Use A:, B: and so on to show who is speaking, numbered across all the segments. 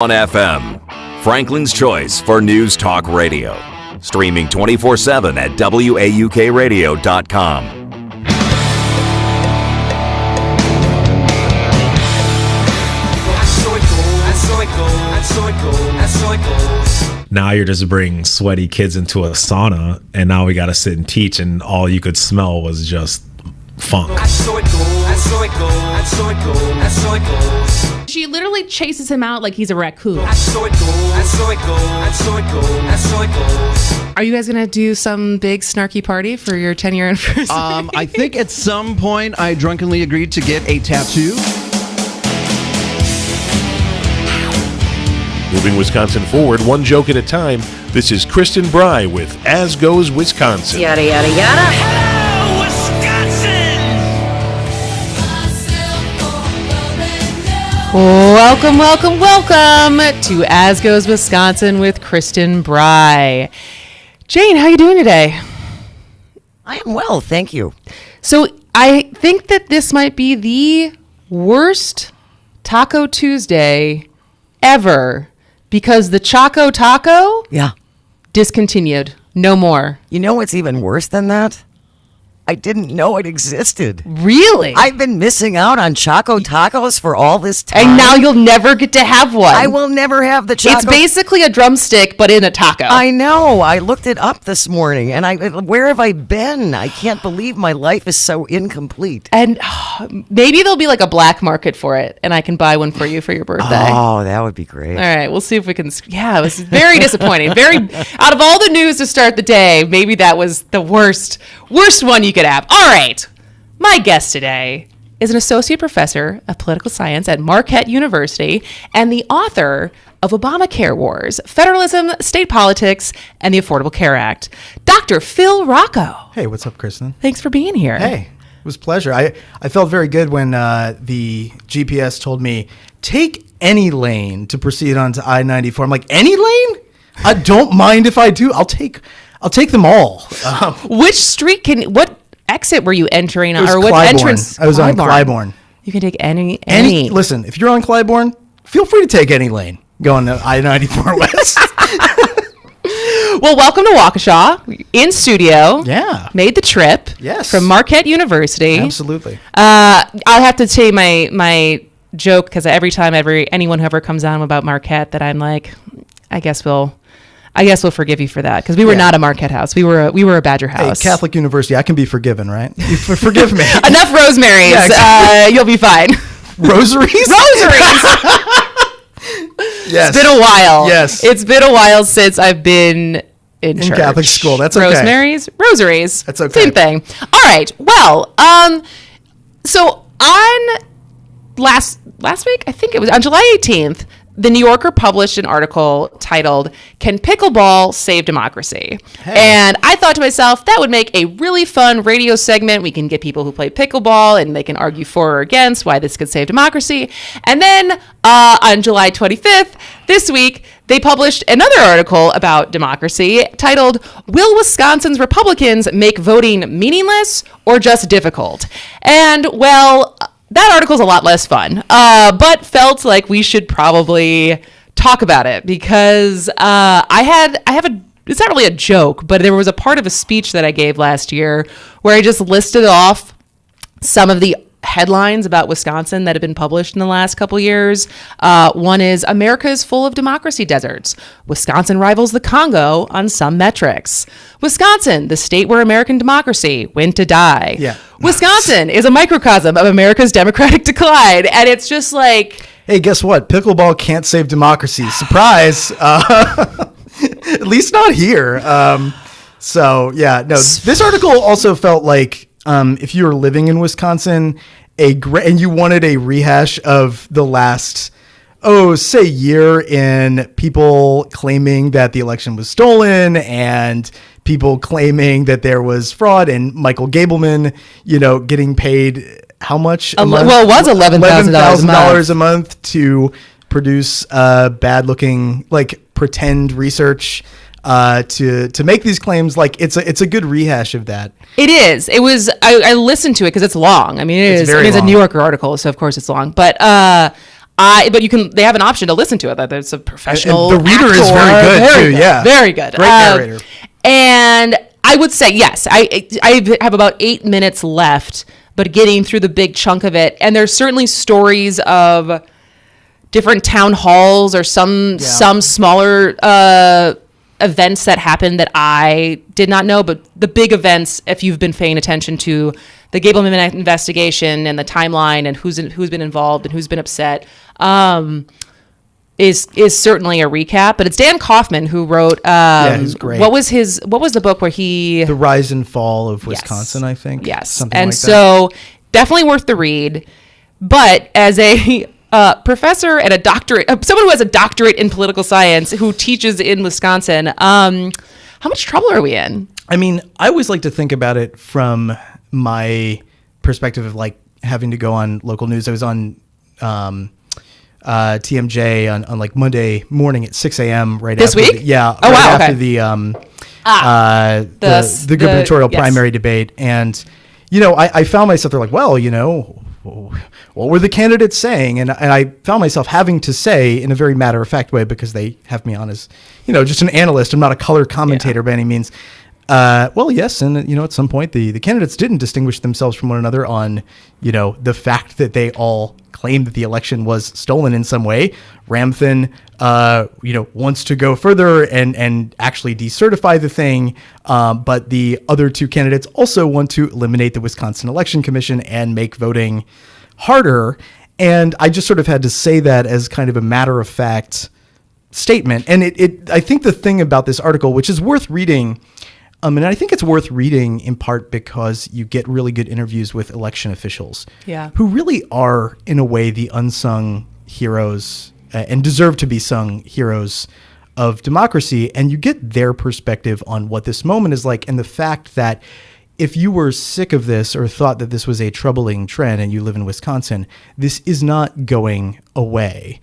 A: On FM, Franklin's choice for News Talk Radio. Streaming 24/7 at WAUKradio.com.
B: Now you're just bringing sweaty kids into a sauna, and now we got to sit and teach, and all you could smell was just funk.
C: She literally chases him out like he's a raccoon. Are you guys gonna do some big snarky party for your 10-year anniversary?
D: I think at some point I drunkenly agreed to get a tattoo.
E: Moving Wisconsin forward, one joke at a time. This is Kristin Brey with As Goes Wisconsin.
F: Yada, yada, yada.
G: Hello, Wisconsin!
C: Welcome to As Goes Wisconsin with Kristin Brey. Jane, how you doing today?
F: I am well, thank you.
C: So I think that this might be the worst Taco Tuesday ever because the Choco Taco discontinued. No more.
F: You know what's even worse than that? I didn't know it existed.
C: Really?
F: I've been missing out on Choco Tacos for all this time.
C: And now you'll never get to have one.
F: I will never have the Choco.
C: It's basically a drumstick, but in a taco.
F: I know. I looked it up this morning, and where have I been? I can't believe my life is so incomplete.
C: And maybe there'll be like a black market for it, and I can buy one for you for your birthday.
F: Oh, that would be great.
C: All right, we'll see if we can. Yeah, it was very disappointing. Out of all the news to start the day, maybe that was the worst one you could have. All right, my guest today is an associate professor of political science at Marquette University and the author of Obamacare Wars, Federalism, State Politics, and the Affordable Care Act, Dr. Phil Rocco.
H: Hey, what's up, Kristin?
C: Thanks for being here.
H: Hey, it was a pleasure. I felt very good when the GPS told me, take any lane to proceed onto I-94. I'm like, any lane? I don't mind if I do. I'll take them all.
C: Which street what exit were you entering on?
H: Or what entrance? I was on Clybourne.
C: You can take any.
H: Listen, if you're on Clybourne, feel free to take any lane going to I-94 West.
C: Well, welcome to Waukesha in studio.
H: Yeah.
C: Made the trip.
H: Yes.
C: From Marquette University.
H: Absolutely.
C: I'll have to say my joke because every time anyone who ever comes on about Marquette that I'm like, I guess we'll forgive you for that because we were not a Marquette house. We were a Badger house.
H: Hey, Catholic University, I can be forgiven, right? You forgive me.
C: Enough Rosemary's.
H: Yeah, exactly.
C: You'll be fine.
H: Rosaries? Yes.
C: It's been a while.
H: Yes.
C: It's been a while since I've been in church.
H: Catholic school. That's okay.
C: Rosaries.
H: That's okay.
C: Same thing. All right. Well, so on last week, I think it was on July 18th, The New Yorker published an article titled, "Can Pickleball Save Democracy?" Hey. And I thought to myself, that would make a really fun radio segment. We can get people who play pickleball and they can argue for or against why this could save democracy. And then on July 25th, this week, they published another article about democracy titled, "Will Wisconsin's Republicans Make Voting Meaningless or Just Difficult?" And well, that article's a lot less fun, but felt like we should probably talk about it because it's not really a joke, but there was a part of a speech that I gave last year where I just listed off some of the headlines about Wisconsin that have been published in the last couple years. One is, America is full of democracy deserts. Wisconsin rivals the Congo on some metrics. Wisconsin, the state where American democracy went to die.
H: Yeah.
C: Wisconsin is a microcosm of America's democratic decline. And it's just like,
H: hey, guess what? Pickleball can't save democracy. Surprise. At least not here. So, yeah, no, this article also felt like, if you were living in Wisconsin, and you wanted a rehash of the last, year in people claiming that the election was stolen and people claiming that there was fraud and Michael Gableman, getting paid how much a month?
C: Well, it was
H: $11,000 a month to produce bad looking, pretend research to make these claims. It's a good rehash of that.
C: It is. It was. I listened to it because it's long. I mean, it's a New Yorker article, so of course it's long. But But they have an option to listen to it. That there's a professional.
H: And the reader is
C: actor.
H: very good too. Yeah,
C: very good.
H: Great narrator.
C: And I would say yes. I have about 8 minutes left, but getting through the big chunk of it, and there's certainly stories of different town halls or some smaller events that happened that I did not know. But the big events, if you've been paying attention to the Gableman investigation and the timeline and who's been involved and who's been upset, is certainly a recap. But it's Dan Kaufman who wrote.
H: He's great.
C: What was the book where he?
H: The Rise and Fall of Wisconsin, I think.
C: Yes,
H: something
C: and
H: like that.
C: so definitely worth the read. But as a professor and a doctorate, someone who has a doctorate in political science who teaches in Wisconsin, how much trouble are we in?
H: I mean, I always like to think about it from my perspective of like having to go on local news. I was on TMJ on like Monday morning at 6 a.m. right
C: this
H: after
C: week.
H: After the gubernatorial primary debate, and I found myself there like, well, what were the candidates saying? And I found myself having to say in a very matter-of-fact way, because they have me on as, just an analyst. I'm not a color commentator by any means. Well, yes. And, at some point, the candidates didn't distinguish themselves from one another on, the fact that they all claimed that the election was stolen in some way. Ramthan, wants to go further and actually decertify the thing. But the other two candidates also want to eliminate the Wisconsin Election Commission and make voting harder. And I just sort of had to say that as kind of a matter of fact statement. And I think the thing about this article, which is worth reading, and I think it's worth reading in part because you get really good interviews with election officials who really are, in a way, the unsung heroes and deserve to be sung heroes of democracy. And you get their perspective on what this moment is like, and the fact that if you were sick of this or thought that this was a troubling trend and you live in Wisconsin, this is not going away.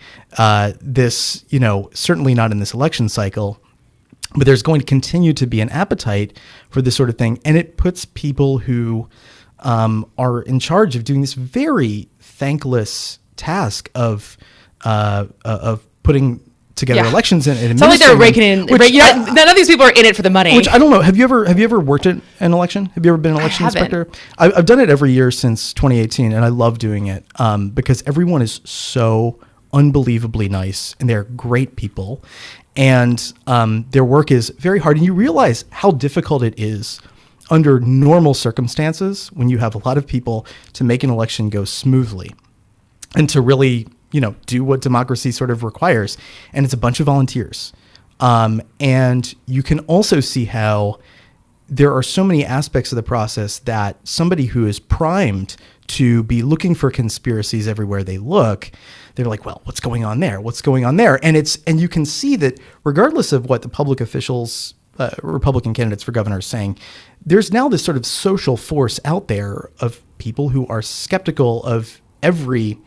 H: This, certainly not in this election cycle. But there's going to continue to be an appetite for this sort of thing. And it puts people who are in charge of doing this very thankless task of putting together elections and
C: it's not like they're raking in. None of these people are in it for the money.
H: Which I don't know. Have you ever worked at an election? Have you ever been an election inspector? I've done it every year since 2018, and I love doing it because everyone is so unbelievably nice, and they're great people. And their work is very hard. And you realize how difficult it is under normal circumstances when you have a lot of people to make an election go smoothly and to really, do what democracy sort of requires. And it's a bunch of volunteers. And you can also see how there are so many aspects of the process that somebody who is primed to be looking for conspiracies everywhere they look, they're like, well, what's going on there? What's going on there? And you can see that regardless of what the public officials, Republican candidates for governor are saying, there's now this sort of social force out there of people who are skeptical of every,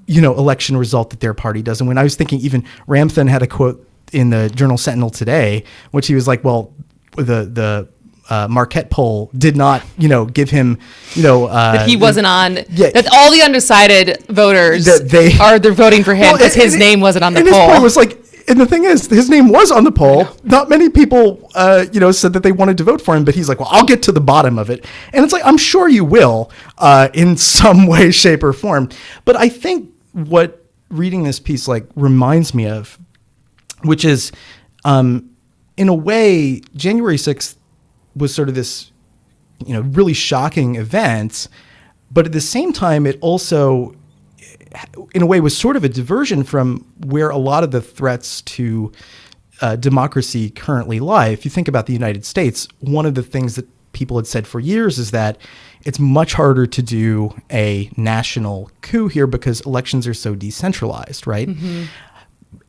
H: election result that their party does. And when I was thinking, even Ramthan had a quote in the Journal Sentinel today, which he was like, well, the Marquette poll did not, give him,
C: that he wasn't on. That all the undecided voters they're voting for him because his name wasn't on the poll.
H: His point was like, and the thing is, his name was on the poll. Not many people, said that they wanted to vote for him, but he's like, well, I'll get to the bottom of it. And it's like, I'm sure you will, in some way, shape, or form. But I think what reading this piece reminds me of, which is, in a way, January 6th was sort of this, really shocking event, but at the same time, it also, in a way, was sort of a diversion from where a lot of the threats to democracy currently lie. If you think about the United States, one of the things that people had said for years is that it's much harder to do a national coup here because elections are so decentralized, right? Mm-hmm.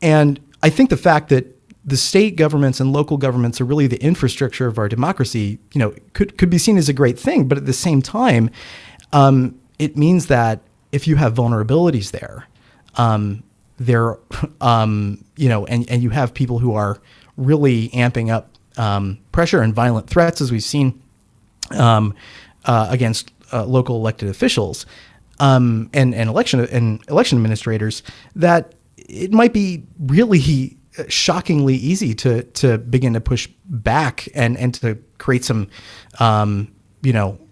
H: And I think the fact that the state governments and local governments are really the infrastructure of our democracy, could be seen as a great thing. But at the same time, it means that if you have vulnerabilities there, and you have people who are really amping up pressure and violent threats, as we've seen against local elected officials, and election administrators, that it might be really shockingly easy to begin to push back and to create some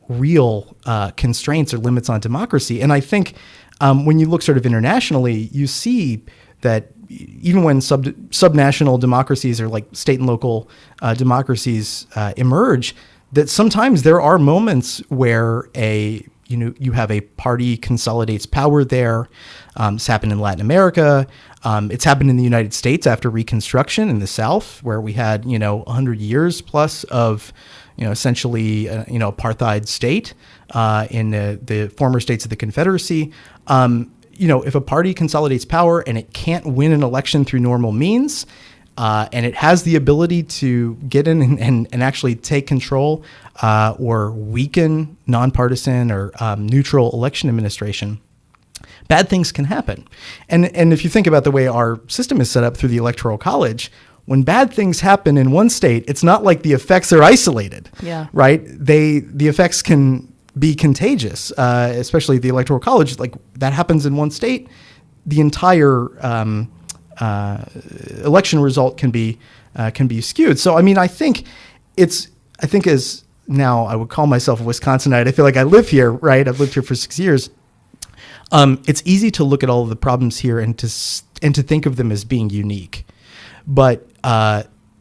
H: real constraints or limits on democracy. And I think when you look sort of internationally, you see that even when subnational democracies or like state and local democracies emerge, that sometimes there are moments where you have a party consolidates power there. It's happened in Latin America. It's happened in the United States after Reconstruction in the South, where we had 100 years plus of essentially apartheid state in the former states of the Confederacy. If a party consolidates power and it can't win an election through normal means, and it has the ability to get in and actually take control or weaken nonpartisan or neutral election administration, bad things can happen. And if you think about the way our system is set up through the Electoral College, when bad things happen in one state, it's not like the effects are isolated.
C: Yeah.
H: Right? The effects can be contagious, especially the Electoral College. Like that happens in one state, the entire election result can be skewed. So I think as now I would call myself a Wisconsinite. I feel like I live here, right? I've lived here for 6 years. It's easy to look at all of the problems here and to think of them as being unique, but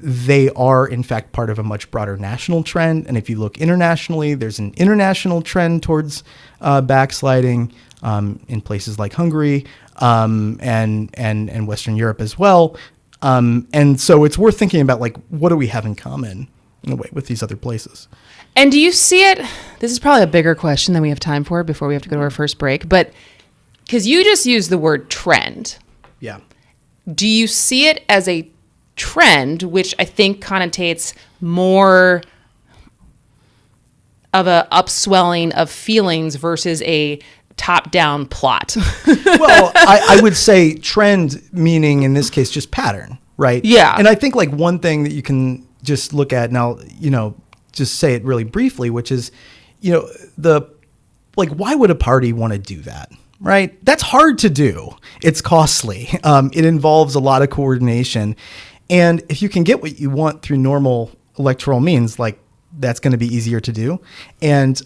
H: they are in fact part of a much broader national trend. And if you look internationally, there's an international trend towards backsliding in places like Hungary and Western Europe as well. And so it's worth thinking about, like, what do we have in common in a way with these other places?
C: And do you see it? This is probably a bigger question than we have time for before we have to go to our first break, but because you just used the word trend.
H: Yeah.
C: Do you see it as a trend, which I think connotates more of a upswelling of feelings versus a top-down plot?
H: Well, I would say trend, meaning in this case just pattern, right?
C: Yeah.
H: And I think like one thing that you can just look at now, just say it really briefly, which is, why would a party want to do that? Right? That's hard to do. It's costly. It involves a lot of coordination. And if you can get what you want through normal electoral means, like that's going to be easier to do. And,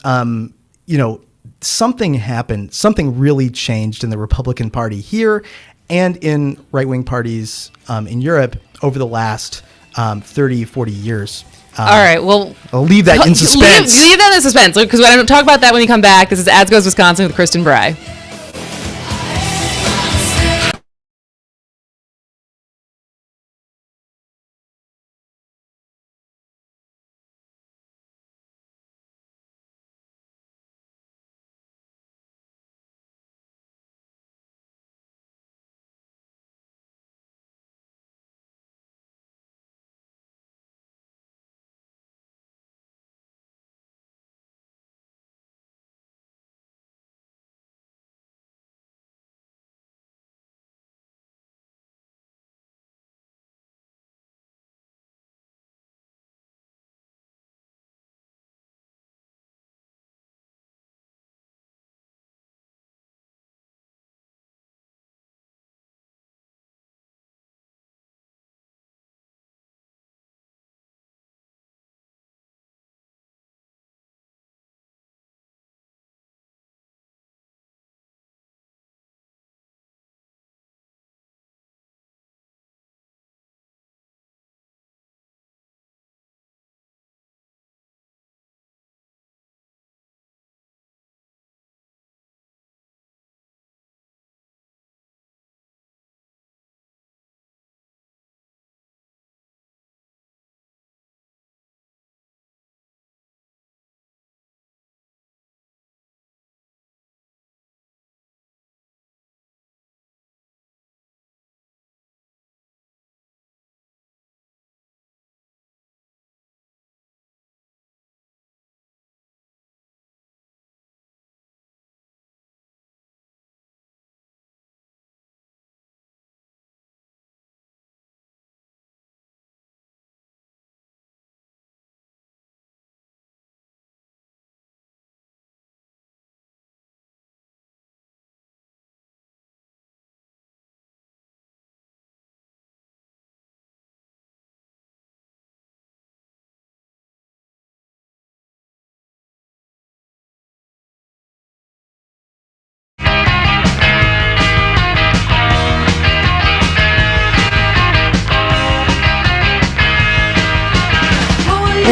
H: something happened, something really changed in the Republican Party here and in right-wing parties in Europe over the last 30, 40 years.
C: All right, well,
H: I'll leave that in suspense.
C: Leave that in suspense, because we're going to talk about that when you come back. This is As Goes Wisconsin with Kristin Brey.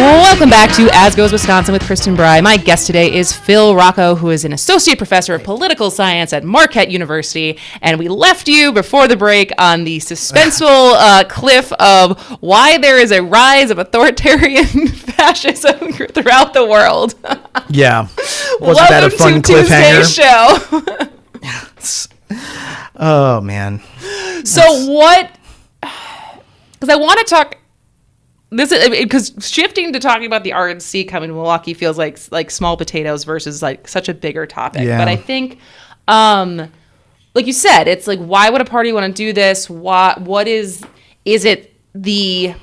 C: Welcome back to As Goes Wisconsin with Kristin Brey. My guest today is Phil Rocco, who is an associate professor of political science at Marquette University. And we left you before the break on the suspenseful cliff of why there is a rise of authoritarian fascism throughout the world.
H: Yeah. Wasn't that a fun
C: to
H: cliffhanger?
C: Tuesday's show.
H: Oh, man.
C: So what... Because I want to talk... This is because shifting to talking about the RNC coming to Milwaukee feels like small potatoes versus like such a bigger topic.
H: Yeah.
C: But I think, like you said, it's like, why would a party want to do this? What is it the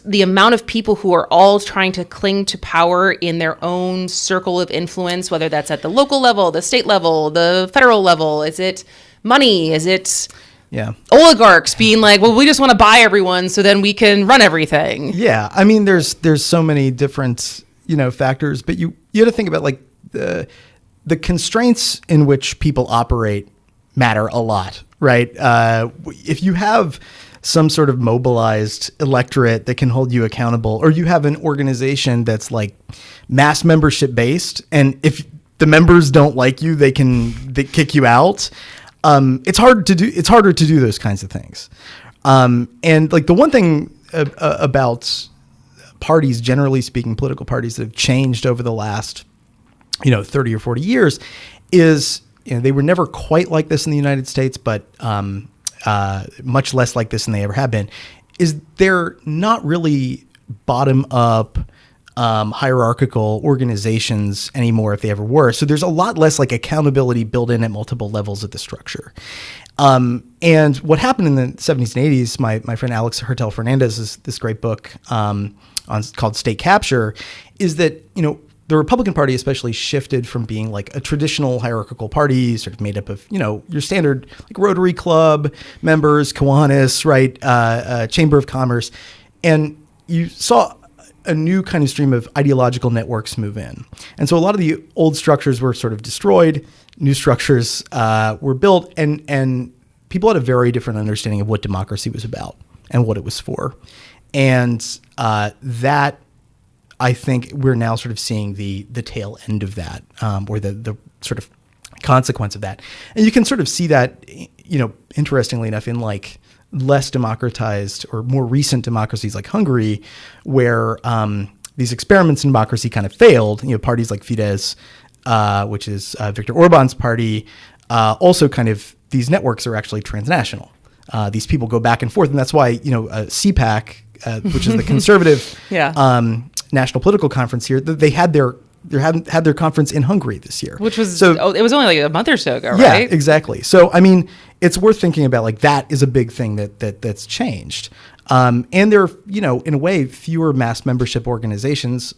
C: amount of people who are all trying to cling to power in their own circle of influence, whether that's at the local level, the state level, the federal level? Is it money? Is it oligarchs being like, well, we just want to buy everyone so then we can run everything?
H: Yeah. I mean, there's so many different, factors, but you have to think about like the constraints in which people operate matter a lot, right? If you have some sort of mobilized electorate that can hold you accountable, or you have an organization that's like mass membership based, and if the members don't like you, they kick you out. It's harder to do those kinds of things. And like the one thing about parties, generally speaking, political parties that have changed over the last, 30 or 40 years is, they were never quite like this in the United States, but much less like this than they ever have been, is they're not really bottom up, hierarchical organizations anymore, if they ever were. So there's a lot less like accountability built in at multiple levels of the structure. And what happened in the 70s and 80s, my friend Alex Hertel Fernandez is this great book called State Capture, is that, the Republican Party especially shifted from being like a traditional hierarchical party, sort of made up of, your standard like Rotary Club members, Kiwanis, right, Chamber of Commerce. And you saw a new kind of stream of ideological networks move in. And so a lot of the old structures were sort of destroyed, new structures were built, and people had a very different understanding of what democracy was about and what it was for. And that, I think we're now sort of seeing the tail end of that, or the sort of consequence of that. And you can sort of see that, interestingly enough, in like less democratized or more recent democracies like Hungary, where these experiments in democracy kind of failed. Parties like Fidesz, which is Viktor Orban's party, also kind of, these networks are actually transnational. These people go back and forth, and that's why CPAC, which is the conservative national political conference here, they had their conference in Hungary this year,
C: which was it was only like a month or so ago, right?
H: Yeah, exactly. So I mean, it's worth thinking about, like, that is a big thing that's changed. And there are, in a way, fewer mass membership organizations,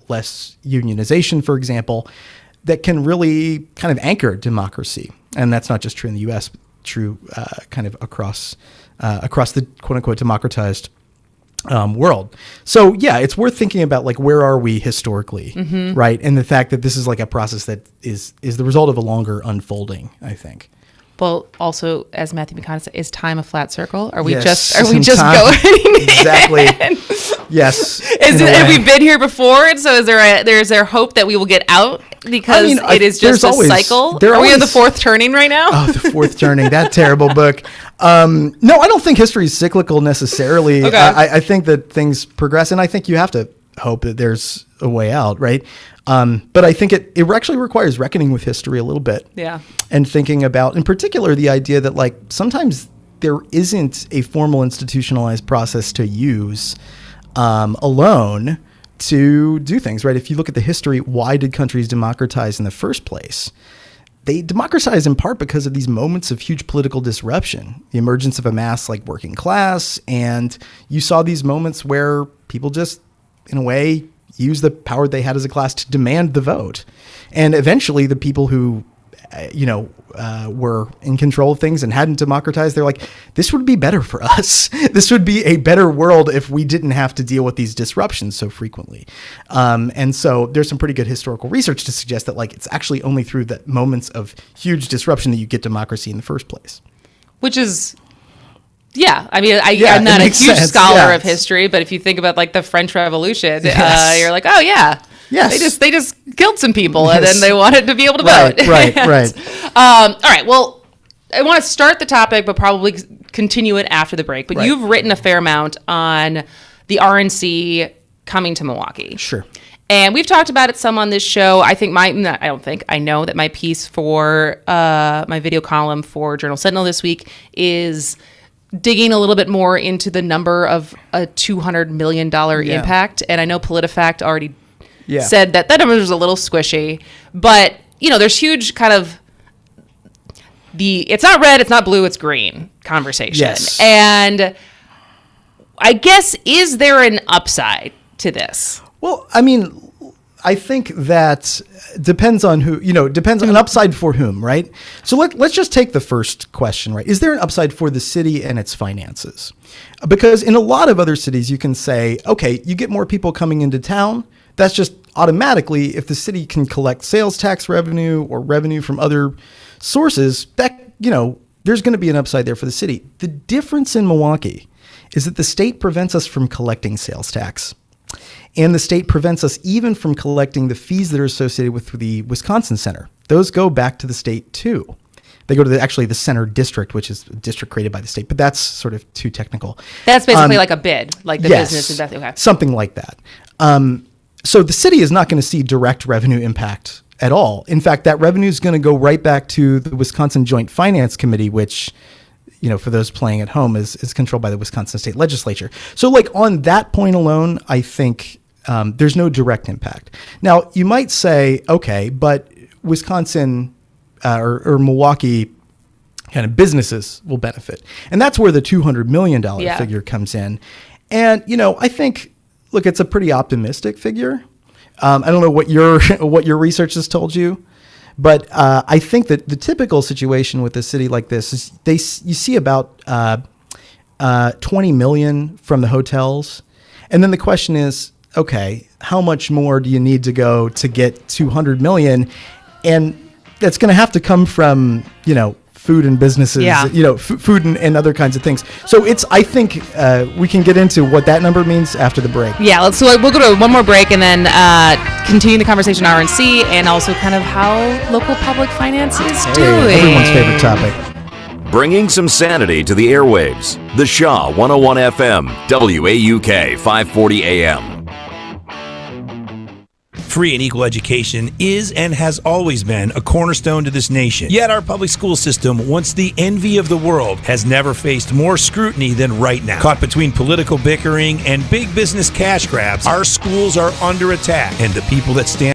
H: less unionization, for example, that can really kind of anchor democracy. And that's not just true in the U.S., but true kind of across the quote unquote democratized world. So yeah, it's worth thinking about, like, where are we historically, right? And the fact that this is like a process that is the result of a longer unfolding, I think.
C: Well, also, as Matthew McConaughey said, is time a flat circle? Are we
H: Yes,
C: just going
H: exactly? Yes.
C: Have we been here before? And so is there hope that we will get out? Because it is just a cycle. Are we in the fourth turning right now?
H: Oh, the fourth turning, that terrible book. No, I don't think history is cyclical necessarily.
C: Okay.
H: I think that things progress, and I think you have to hope that there's a way out, right? But I think it actually requires reckoning with history a little bit.
C: Yeah.
H: And thinking about, in particular, the idea that, like, sometimes there isn't a formal institutionalized process to use alone to do things, right? If you look at the history, why did countries democratize in the first place? They democratized in part because of these moments of huge political disruption, the emergence of a mass like working class. And you saw these moments where people just, in a way, use the power they had as a class to demand the vote. And eventually the people who, were in control of things and hadn't democratized, they're like, this would be better for us. This would be a better world if we didn't have to deal with these disruptions so frequently. And so there's some pretty good historical research to suggest that, like, it's actually only through the moments of huge disruption that you get democracy in the first place.
C: Which is... Yeah, I mean,
H: Yeah,
C: I'm not
H: it
C: a
H: makes
C: huge
H: sense.
C: scholar
H: Yeah.
C: of history, but if you think about like the French Revolution,
H: Yes.
C: you're like, oh yeah,
H: Yes.
C: they just killed some people and
H: Yes.
C: then they wanted to be able to
H: Right,
C: vote.
H: right, right.
C: All right, well, I want to start the topic, but probably continue it after the break. But
H: Right.
C: you've written a fair amount on the RNC coming to Milwaukee.
H: Sure.
C: And we've talked about it some on this show. I know that my piece for my video column for Journal Sentinel this week is digging a little bit more into the number of a $200 million impact. And I know PolitiFact already said that number was a little squishy. But, there's huge kind of it's not red, it's not blue, it's green conversation.
H: Yes.
C: And I guess, is there an upside to this?
H: Well, I mean, I think that depends on who, depends on an upside for whom, right? So let's just take the first question, right? Is there an upside for the city and its finances? Because in a lot of other cities, you can say, okay, you get more people coming into town. That's just automatically, if the city can collect sales tax revenue or revenue from other sources, that, there's going to be an upside there for the city. The difference in Milwaukee is that the state prevents us from collecting sales tax. And the state prevents us even from collecting the fees that are associated with the Wisconsin Center. Those go back to the state too. They go to the center district, which is a district created by the state, but that's sort of too technical.
C: That's basically like a bid, like the business investment. Okay.
H: Something like that. So the city is not going to see direct revenue impact at all. In fact, that revenue is going to go right back to the Wisconsin Joint Finance Committee, which, for those playing at home, is controlled by the Wisconsin State Legislature. So on that point alone, I think there's no direct impact. Now, you might say, okay, but Wisconsin or Milwaukee kind of businesses will benefit. And that's where the $200 million figure comes in. And, I think, look, it's a pretty optimistic figure. I don't know what your research has told you, but I think that the typical situation with a city like this is you see about 20 million from the hotels. And then the question is, okay, how much more do you need to go to get 200 million? And that's going to have to come from, food and businesses, food and other kinds of things. So I think we can get into what that number means after the break.
C: Yeah, we'll go to one more break and then continue the conversation on RNC and also kind of how local public finance is doing.
H: Everyone's favorite topic.
A: Bringing some sanity to the airwaves. The Shaw 101 FM, WAUK 540 AM.
G: Free and equal education is and has always been a cornerstone to this nation. Yet our public school system, once the envy of the world, has never faced more scrutiny than right now. Caught between political bickering and big business cash grabs, our schools are under attack, and the people that stand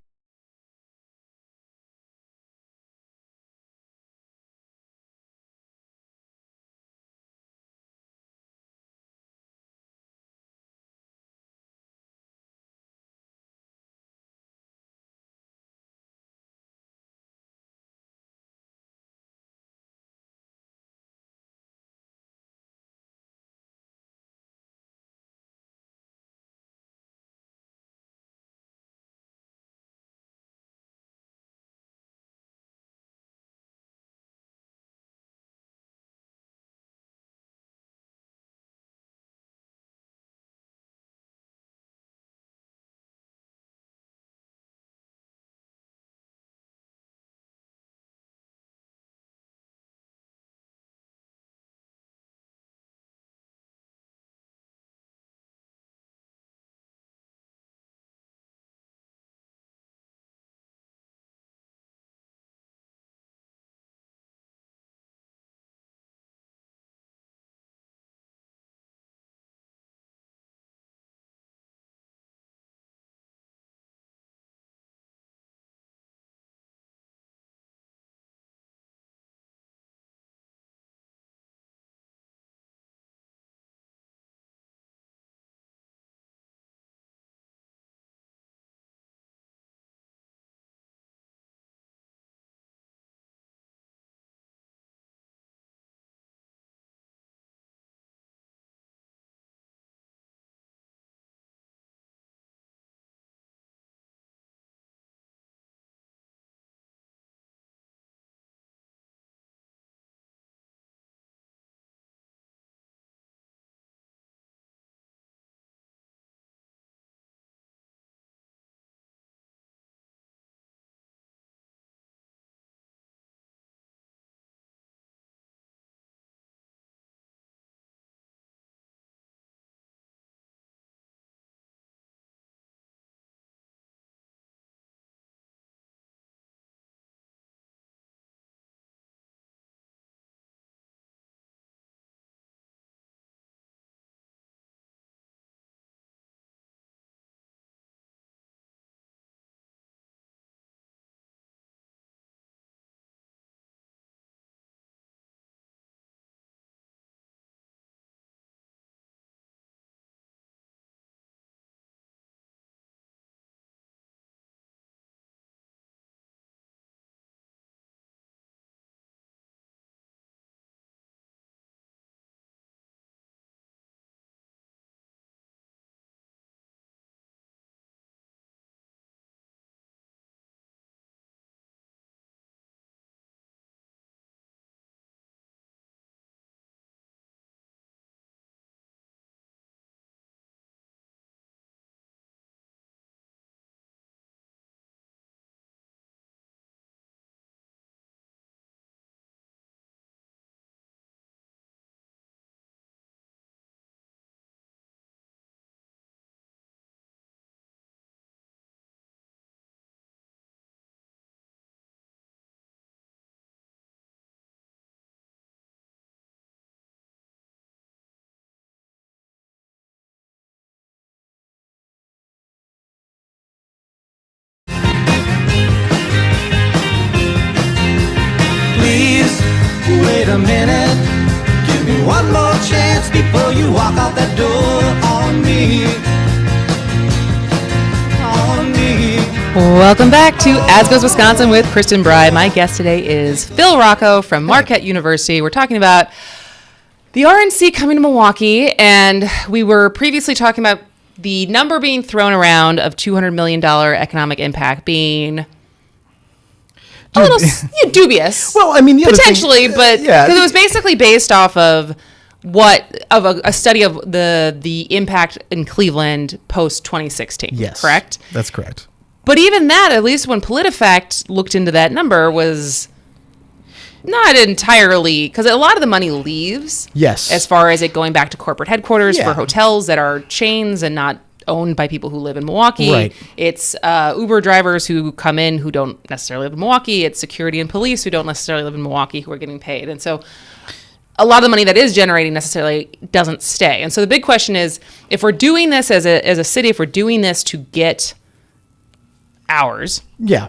C: Welcome back to As Goes Wisconsin with Kristin Brey. My guest today is Phil Rocco from Marquette University. We're talking about the RNC coming to Milwaukee, and we were previously talking about the number being thrown around of $200 million economic impact being a little dubious.
H: Well, I mean, the other
C: potentially,
H: thing,
C: but
H: yeah,
C: because it was basically based off of a study of the impact in Cleveland post 2016.
H: yes,
C: correct?
H: That's correct.
C: But even that, at least when PolitiFact looked into that number, was not entirely, because a lot of the money leaves.
H: Yes.
C: As far as it going back to corporate headquarters
H: Yeah.
C: for hotels that are chains and not owned by people who live in Milwaukee.
H: Right.
C: It's Uber drivers who come in who don't necessarily live in Milwaukee. It's security and police who don't necessarily live in Milwaukee who are getting paid. And so a lot of the money that is generating necessarily doesn't stay. And so the big question is, if we're doing this as a city, if we're doing this to get hours,
H: Yeah.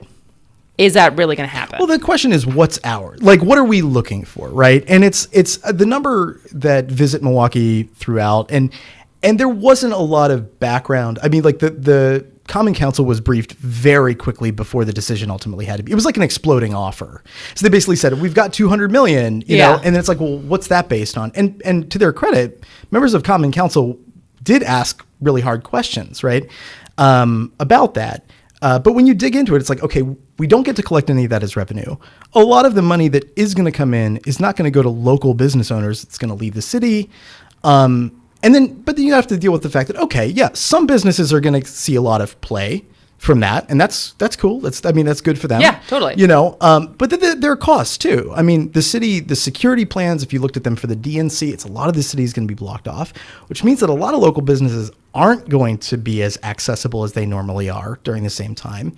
C: is that really going to happen?
H: Well, the question is, what's ours? Like, what are we looking for, right? And it's the number that Visit Milwaukee threw out, and there wasn't a lot of background. I mean, like the Common Council was briefed very quickly before the decision ultimately had to be. It was like an exploding offer. So they basically said, "We've got 200 million," you know, and it's like, well, what's that based on? And to their credit, members of Common Council did ask really hard questions, right, about that. But when you dig into it, it's like, okay, we don't get to collect any of that as revenue. A lot of the money that is going to come in is not going to go to local business owners. It's going to leave the city. But then you have to deal with the fact that, okay, yeah, some businesses are going to see a lot of play from that. And that's cool. That's good for them.
C: Yeah, totally.
H: You know, but there are costs too. I mean, the security plans, if you looked at them for the DNC, it's a lot of the city is going to be blocked off, which means that a lot of local businesses aren't going to be as accessible as they normally are during the same time.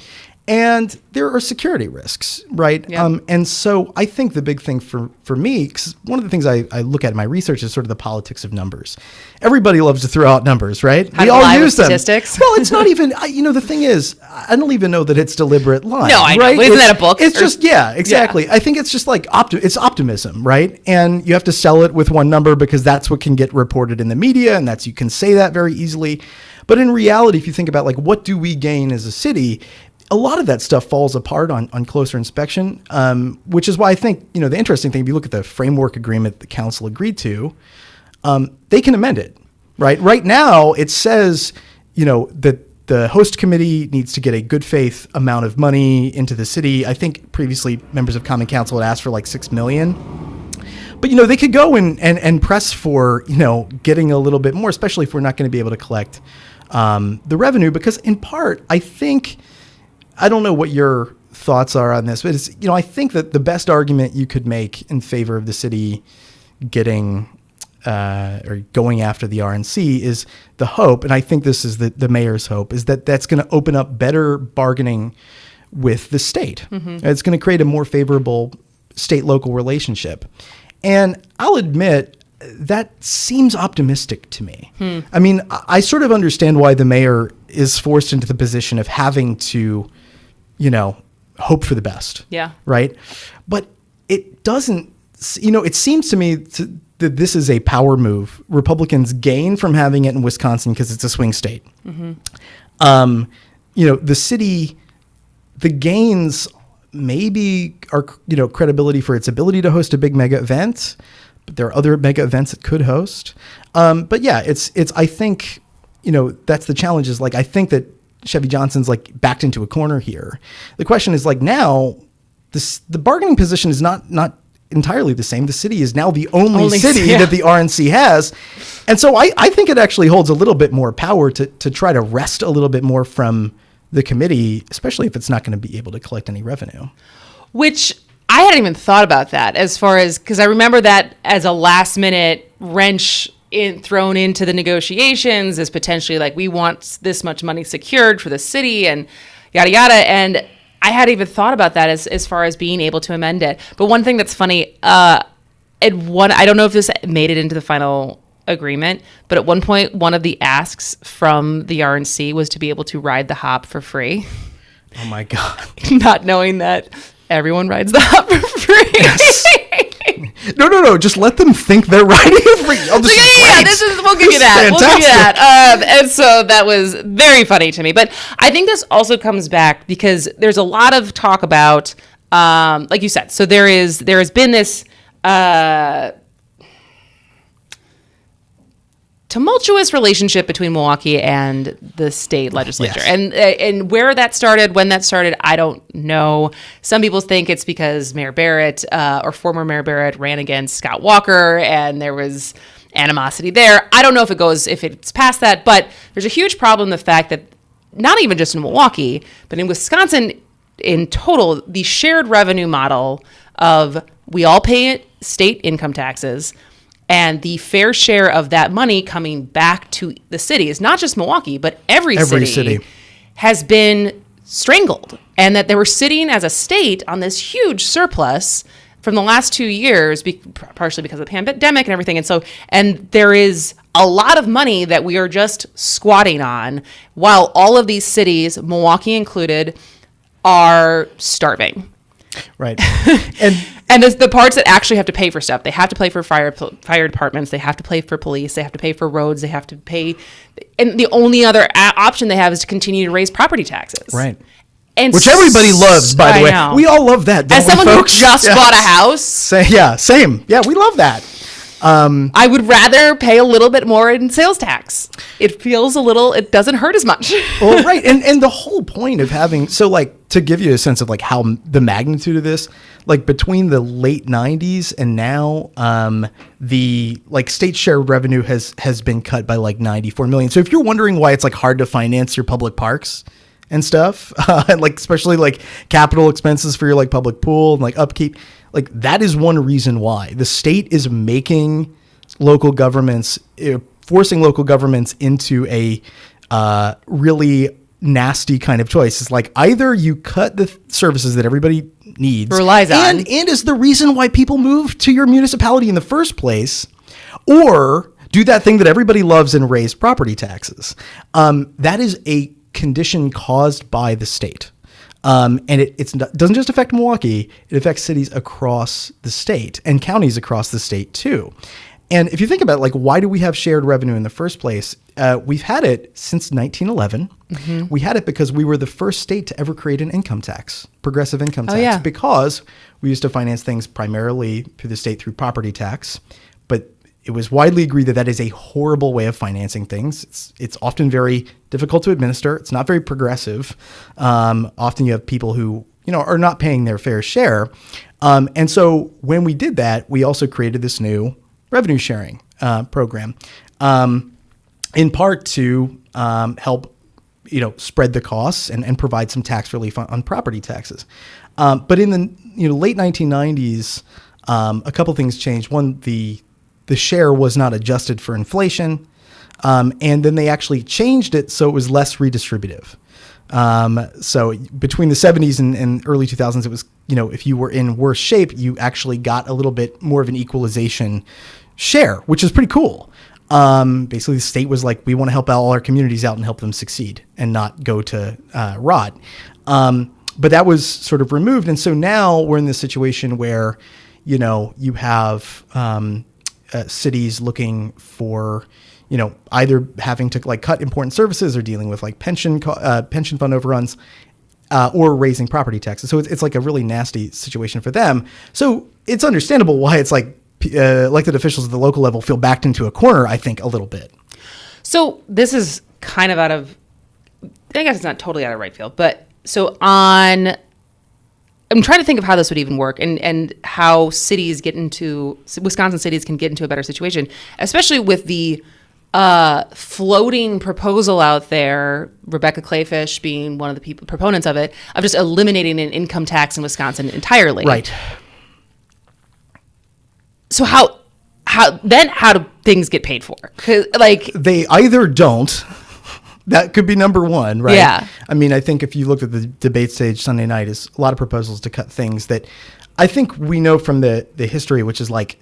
H: And there are security risks, right?
C: Yeah.
H: And so I think the big thing for me, because one of the things I look at in my research is sort of the politics of numbers. Everybody loves to throw out numbers, right?
C: How to lie with statistics.
H: Well, it's not even, the thing is, I don't even know that it's deliberate lying.
C: No, I know.
H: right?
C: Isn't that a book?
H: It's just, yeah, exactly. Yeah. I think it's just like, it's optimism, right? And you have to sell it with one number because that's what can get reported in the media, and you can say that very easily. But in reality, if you think about like, what do we gain as a city? A lot of that stuff falls apart on closer inspection, which is why I think, the interesting thing, if you look at the framework agreement the council agreed to, they can amend it, right? Right now, it says, that the host committee needs to get a good faith amount of money into the city. I think previously members of Common Council had asked for like $6 million. But, they could go and press for, getting a little bit more, especially if we're not going to be able to collect the revenue, because in part, I don't know what your thoughts are on this, but it's, I think that the best argument you could make in favor of the city getting or going after the RNC is the hope, and I think this is the mayor's hope, is that that's going to open up better bargaining with the state. Mm-hmm. It's going to create a more favorable state-local relationship. And I'll admit, that seems optimistic to me. I mean, I sort of understand why the mayor is forced into the position of having to, hope for the best.
C: Yeah.
H: Right. But it doesn't, it seems to me that this is a power move. Republicans gain from having it in Wisconsin because it's a swing state. Mm-hmm. The city, the gains maybe are, credibility for its ability to host a big mega event, but there are other mega events it could host. But yeah, it's, I think, that's the challenge is like, I think that Chevy Johnson's like backed into a corner here. The question is like now the bargaining position is not entirely the same. The city is now the only city that the RNC has. And so I think it actually holds a little bit more power to try to wrest a little bit more from the committee, especially if it's not going to be able to collect any revenue.
C: Which I hadn't even thought about that as far as, because I remember that as a last minute wrench thrown into the negotiations as potentially like, we want this much money secured for the city and yada, yada. And I hadn't even thought about that as far as being able to amend it. But one thing that's funny, I don't know if this made it into the final agreement, but at one point, one of the asks from the RNC was to be able to ride the hop for free.
H: Oh my God.
C: Not knowing that everyone rides the hop for free.
H: Yes.
C: writing?
H: No. Just let them think they're writing. Oh, this is great.
C: We'll give you that. We'll give you
H: fantastic.
C: that. And so that was very funny to me. But I think this also comes back because there's a lot of talk about, like you said, so there has been this tumultuous relationship between Milwaukee and the state legislature.
H: Yes.
C: And where that started, when that started, I don't know. Some people think it's because Mayor Barrett or former Mayor Barrett ran against Scott Walker and there was animosity there. I don't know if it's past that, but there's a huge problem, the fact that not even just in Milwaukee, but in Wisconsin in total, the shared revenue model of we all pay state income taxes, and the fair share of that money coming back to the city is not just Milwaukee, but every city has been strangled. And that they were sitting as a state on this huge surplus from the last 2 years, partially because of the pandemic and everything. And there is a lot of money that we are just squatting on, while all of these cities, Milwaukee included, are starving.
H: Right.
C: And the parts that actually have to pay for stuff, they have to pay for fire departments, they have to pay for police, they have to pay for roads, they have to pay, and the only other option they have is to continue to raise property taxes.
H: Right.
C: And
H: Which everybody loves, by the way.
C: know.
H: We all love that, don't
C: As
H: we,
C: someone
H: folks?
C: who just
H: Yes.
C: bought a house,
H: Same. Yeah, we love that.
C: I would rather pay a little bit more in sales tax. It it doesn't hurt as much.
H: Well, right. And the whole point of having, so like, to give you a sense of like how the magnitude of this, like between the late 90s and now, the like state share revenue has been cut by like 94 million. So if you're wondering why it's like hard to finance your public parks and stuff, and like especially like capital expenses for your like public pool and like upkeep, like that is one reason why the state is making local governments, forcing local governments into a really nasty kind of choice. It's like either you cut the services that everybody needs,
C: relies on,
H: and is the reason why people move to your municipality in the first place, or do that thing that everybody loves and raise property taxes. That is a condition caused by the state. And it doesn't just affect Milwaukee, it affects cities across the state and counties across the state too. And if you think about like, why do we have shared revenue in the first place? We've had it since 1911. Mm-hmm. We had it because we were the first state to ever create an income tax, progressive income tax, because we used to finance things primarily through the state through property tax. But it was widely agreed that that is a horrible way of financing things. It's often very difficult to administer. It's not very progressive. Often you have people who, are not paying their fair share. And so when we did that, we also created this new revenue sharing program, in part to help, spread the costs and provide some tax relief on property taxes. But in the late 1990s, a couple things changed. One, the share was not adjusted for inflation, and then they actually changed it so it was less redistributive. So between the 70s and early 2000s, it was, if you were in worse shape, you actually got a little bit more of an equalization share, which is pretty cool. Basically, the state was like, we want to help all our communities out and help them succeed and not go to rot. But that was sort of removed. And so now we're in this situation where, you have cities looking for, either having to like cut important services or dealing with like pension fund overruns, or raising property taxes. So it's like a really nasty situation for them. So it's understandable why it's like elected officials at the local level feel backed into a corner, I think, a little bit.
C: So this is kind of I guess it's not totally out of right field, but I'm trying to think of how this would even work and how Wisconsin cities can get into a better situation, especially with the floating proposal out there, Rebecca Clayfish being one of the proponents of it, of just eliminating an income tax in Wisconsin entirely.
H: Right.
C: So how do things get paid for? 'Cause, like,
H: they either don't. That could be number one, right?
C: Yeah.
H: I mean, I think if you looked at the debate stage Sunday night, is a lot of proposals to cut things that I think we know from the history, which is like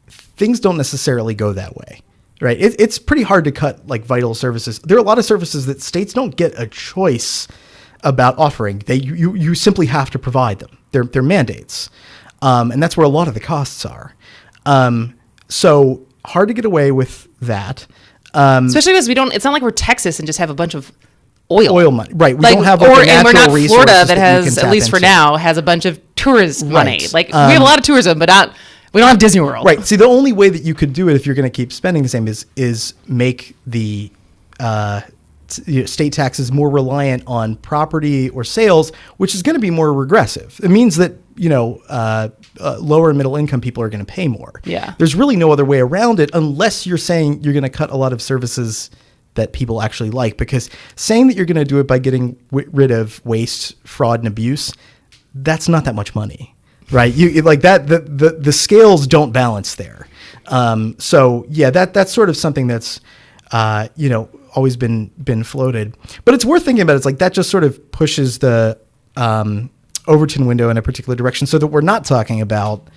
H: things don't necessarily go that way, right? It's pretty hard to cut like vital services. There are a lot of services that states don't get a choice about offering. You simply have to provide them. They're mandates, and that's where a lot of the costs are. So hard to get away with that.
C: Especially because it's not like we're Texas and just have a bunch of oil
H: Money, right? We
C: like,
H: don't have
C: and we're
H: natural
C: not
H: resources
C: Florida that
H: you
C: has,
H: can
C: at
H: tap
C: least for
H: into.
C: now, has a bunch of tourist money.
H: Right.
C: Like we have a lot of tourism, but we don't have Disney World.
H: Right. See, the only way that you could do it if you're going to keep spending the same is make the state taxes more reliant on property or sales, which is going to be more regressive. It means that lower and middle income people are going to pay more.
C: Yeah.
H: There's really no other way around it unless you're saying you're going to cut a lot of services that people actually like, because saying that you're going to do it by getting rid of waste, fraud, and abuse, that's not that much money, right? You like that. The scales don't balance there. So yeah, that's sort of something that's always been floated, but it's worth thinking about. It's like that just sort of pushes the Overton window in a particular direction, so that we're not talking about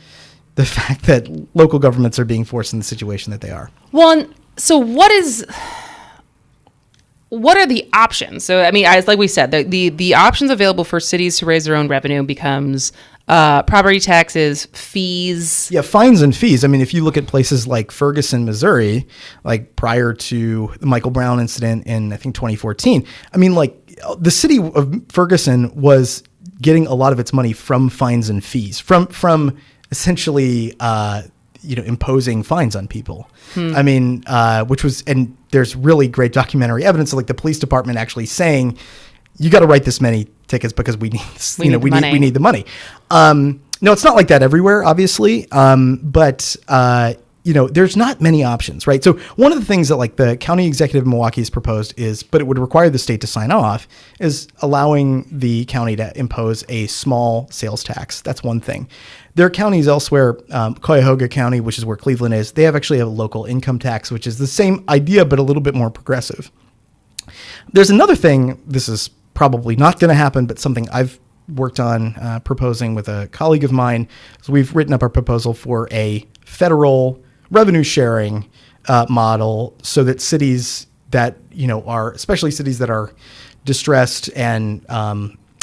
H: the fact that local governments are being forced in the situation that they are.
C: Well, so what are the options? So, I mean, like we said, the options available for cities to raise their own revenue becomes property taxes, fees.
H: Yeah, fines and fees. I mean, if you look at places like Ferguson, Missouri, like prior to the Michael Brown incident in, I think, 2014, I mean, like the city of Ferguson was getting a lot of its money from fines and fees, from essentially, imposing fines on people. I mean, which was, and there's really great documentary evidence of like the police department actually saying, you got to write this many tickets because we need this, we need the money. No, it's not like that everywhere, obviously. But there's not many options, right? So one of the things that like the county executive of Milwaukee has proposed is, but it would require the state to sign off, is allowing the county to impose a small sales tax. That's one thing. There are counties elsewhere, Cuyahoga County, which is where Cleveland is, they actually have a local income tax, which is the same idea, but a little bit more progressive. There's another thing, this is probably not going to happen, but something I've worked on proposing with a colleague of mine. So we've written up our proposal for a federal revenue sharing model so that cities that, are, especially cities that are distressed and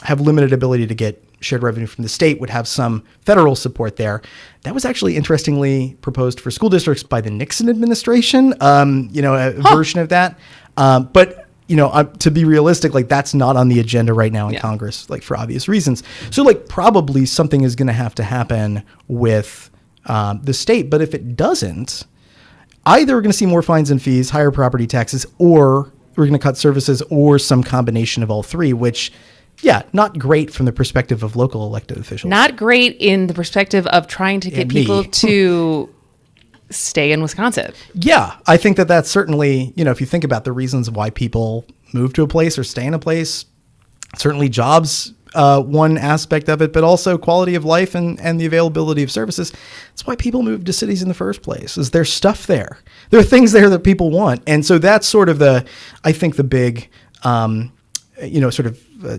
H: have limited ability to get shared revenue from the state, would have some federal support there. That was actually interestingly proposed for school districts by the Nixon administration, version of that. But to be realistic, like that's not on the agenda right now in Congress, like for obvious reasons. So like probably something is going to have to happen with the state. But if it doesn't, either we're going to see more fines and fees, higher property taxes, or we're going to cut services, or some combination of all three, which, yeah, not great from the perspective of local elected officials.
C: Not great in the perspective of trying to get people to stay in Wisconsin.
H: Yeah, I think that's certainly, if you think about the reasons why people move to a place or stay in a place, certainly jobs, one aspect of it, but also quality of life and the availability of services. That's why people move to cities in the first place, is there's stuff there. There are things there that people want. And so that's sort of I think the big,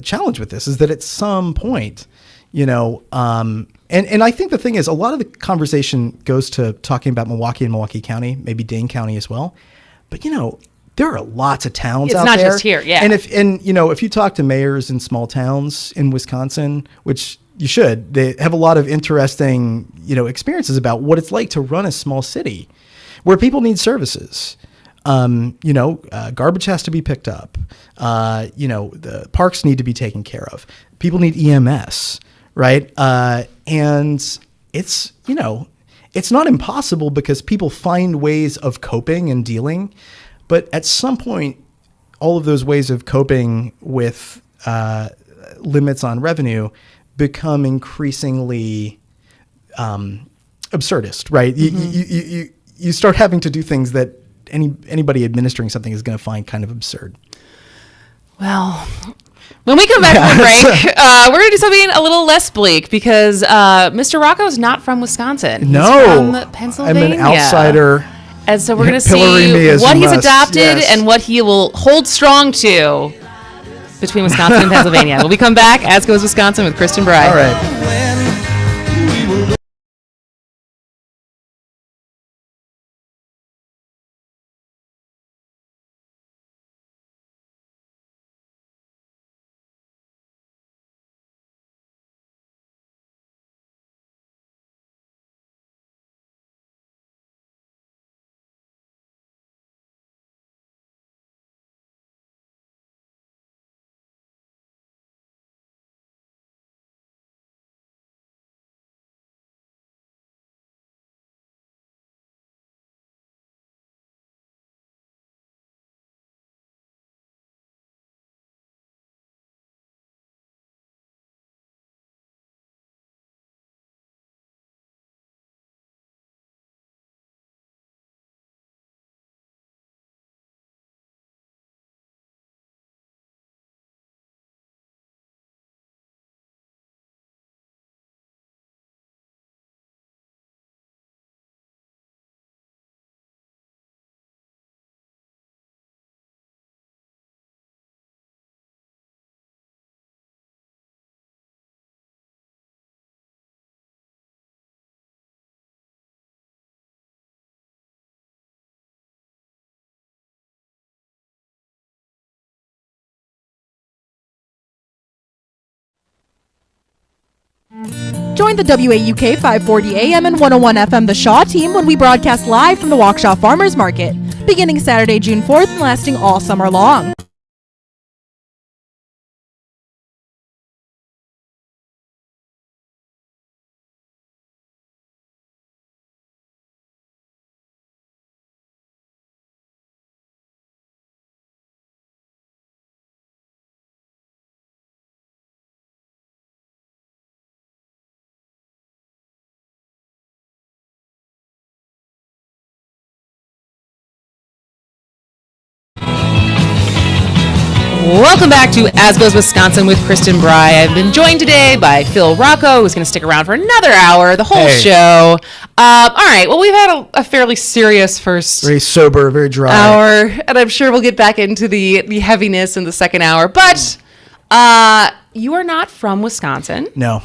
H: challenge with this is that at some point, and I think the thing is, a lot of the conversation goes to talking about Milwaukee and Milwaukee County, maybe Dane County as well. But, there are lots of towns out there.
C: It's not just here, yeah.
H: And if you talk to mayors in small towns in Wisconsin, which you should, they have a lot of interesting, experiences about what it's like to run a small city where people need services. Garbage has to be picked up. The parks need to be taken care of. People need EMS, right? And it's not impossible because people find ways of coping and dealing. But at some point, all of those ways of coping with limits on revenue become increasingly absurdist, right? Mm-hmm. You start having to do things that anybody administering something is going to find kind of absurd.
C: Well, when we come back from break, we're going to do something a little less bleak because Mr. Rocco is not from Wisconsin. He's from Pennsylvania.
H: I'm an outsider.
C: And so we're going to see what he's adopted and what he will hold strong to between Wisconsin and Pennsylvania. When we come back, As Goes Wisconsin with Kristin Brey.
H: All right.
I: Join the WAUK 540 AM and 101 FM The Shaw team when we broadcast live from the Waukesha Farmers Market, beginning Saturday, June 4th and lasting all summer long.
C: Welcome back to As Goes Wisconsin with Kristin, Brey. I've been joined today by Phil Rocco, who's going to stick around for another hour, the whole show. All right, well, we've had a fairly serious first
H: very sober, very dry
C: hour, and I'm sure we'll get back into the heaviness in the second hour. But you are not from Wisconsin.
H: No.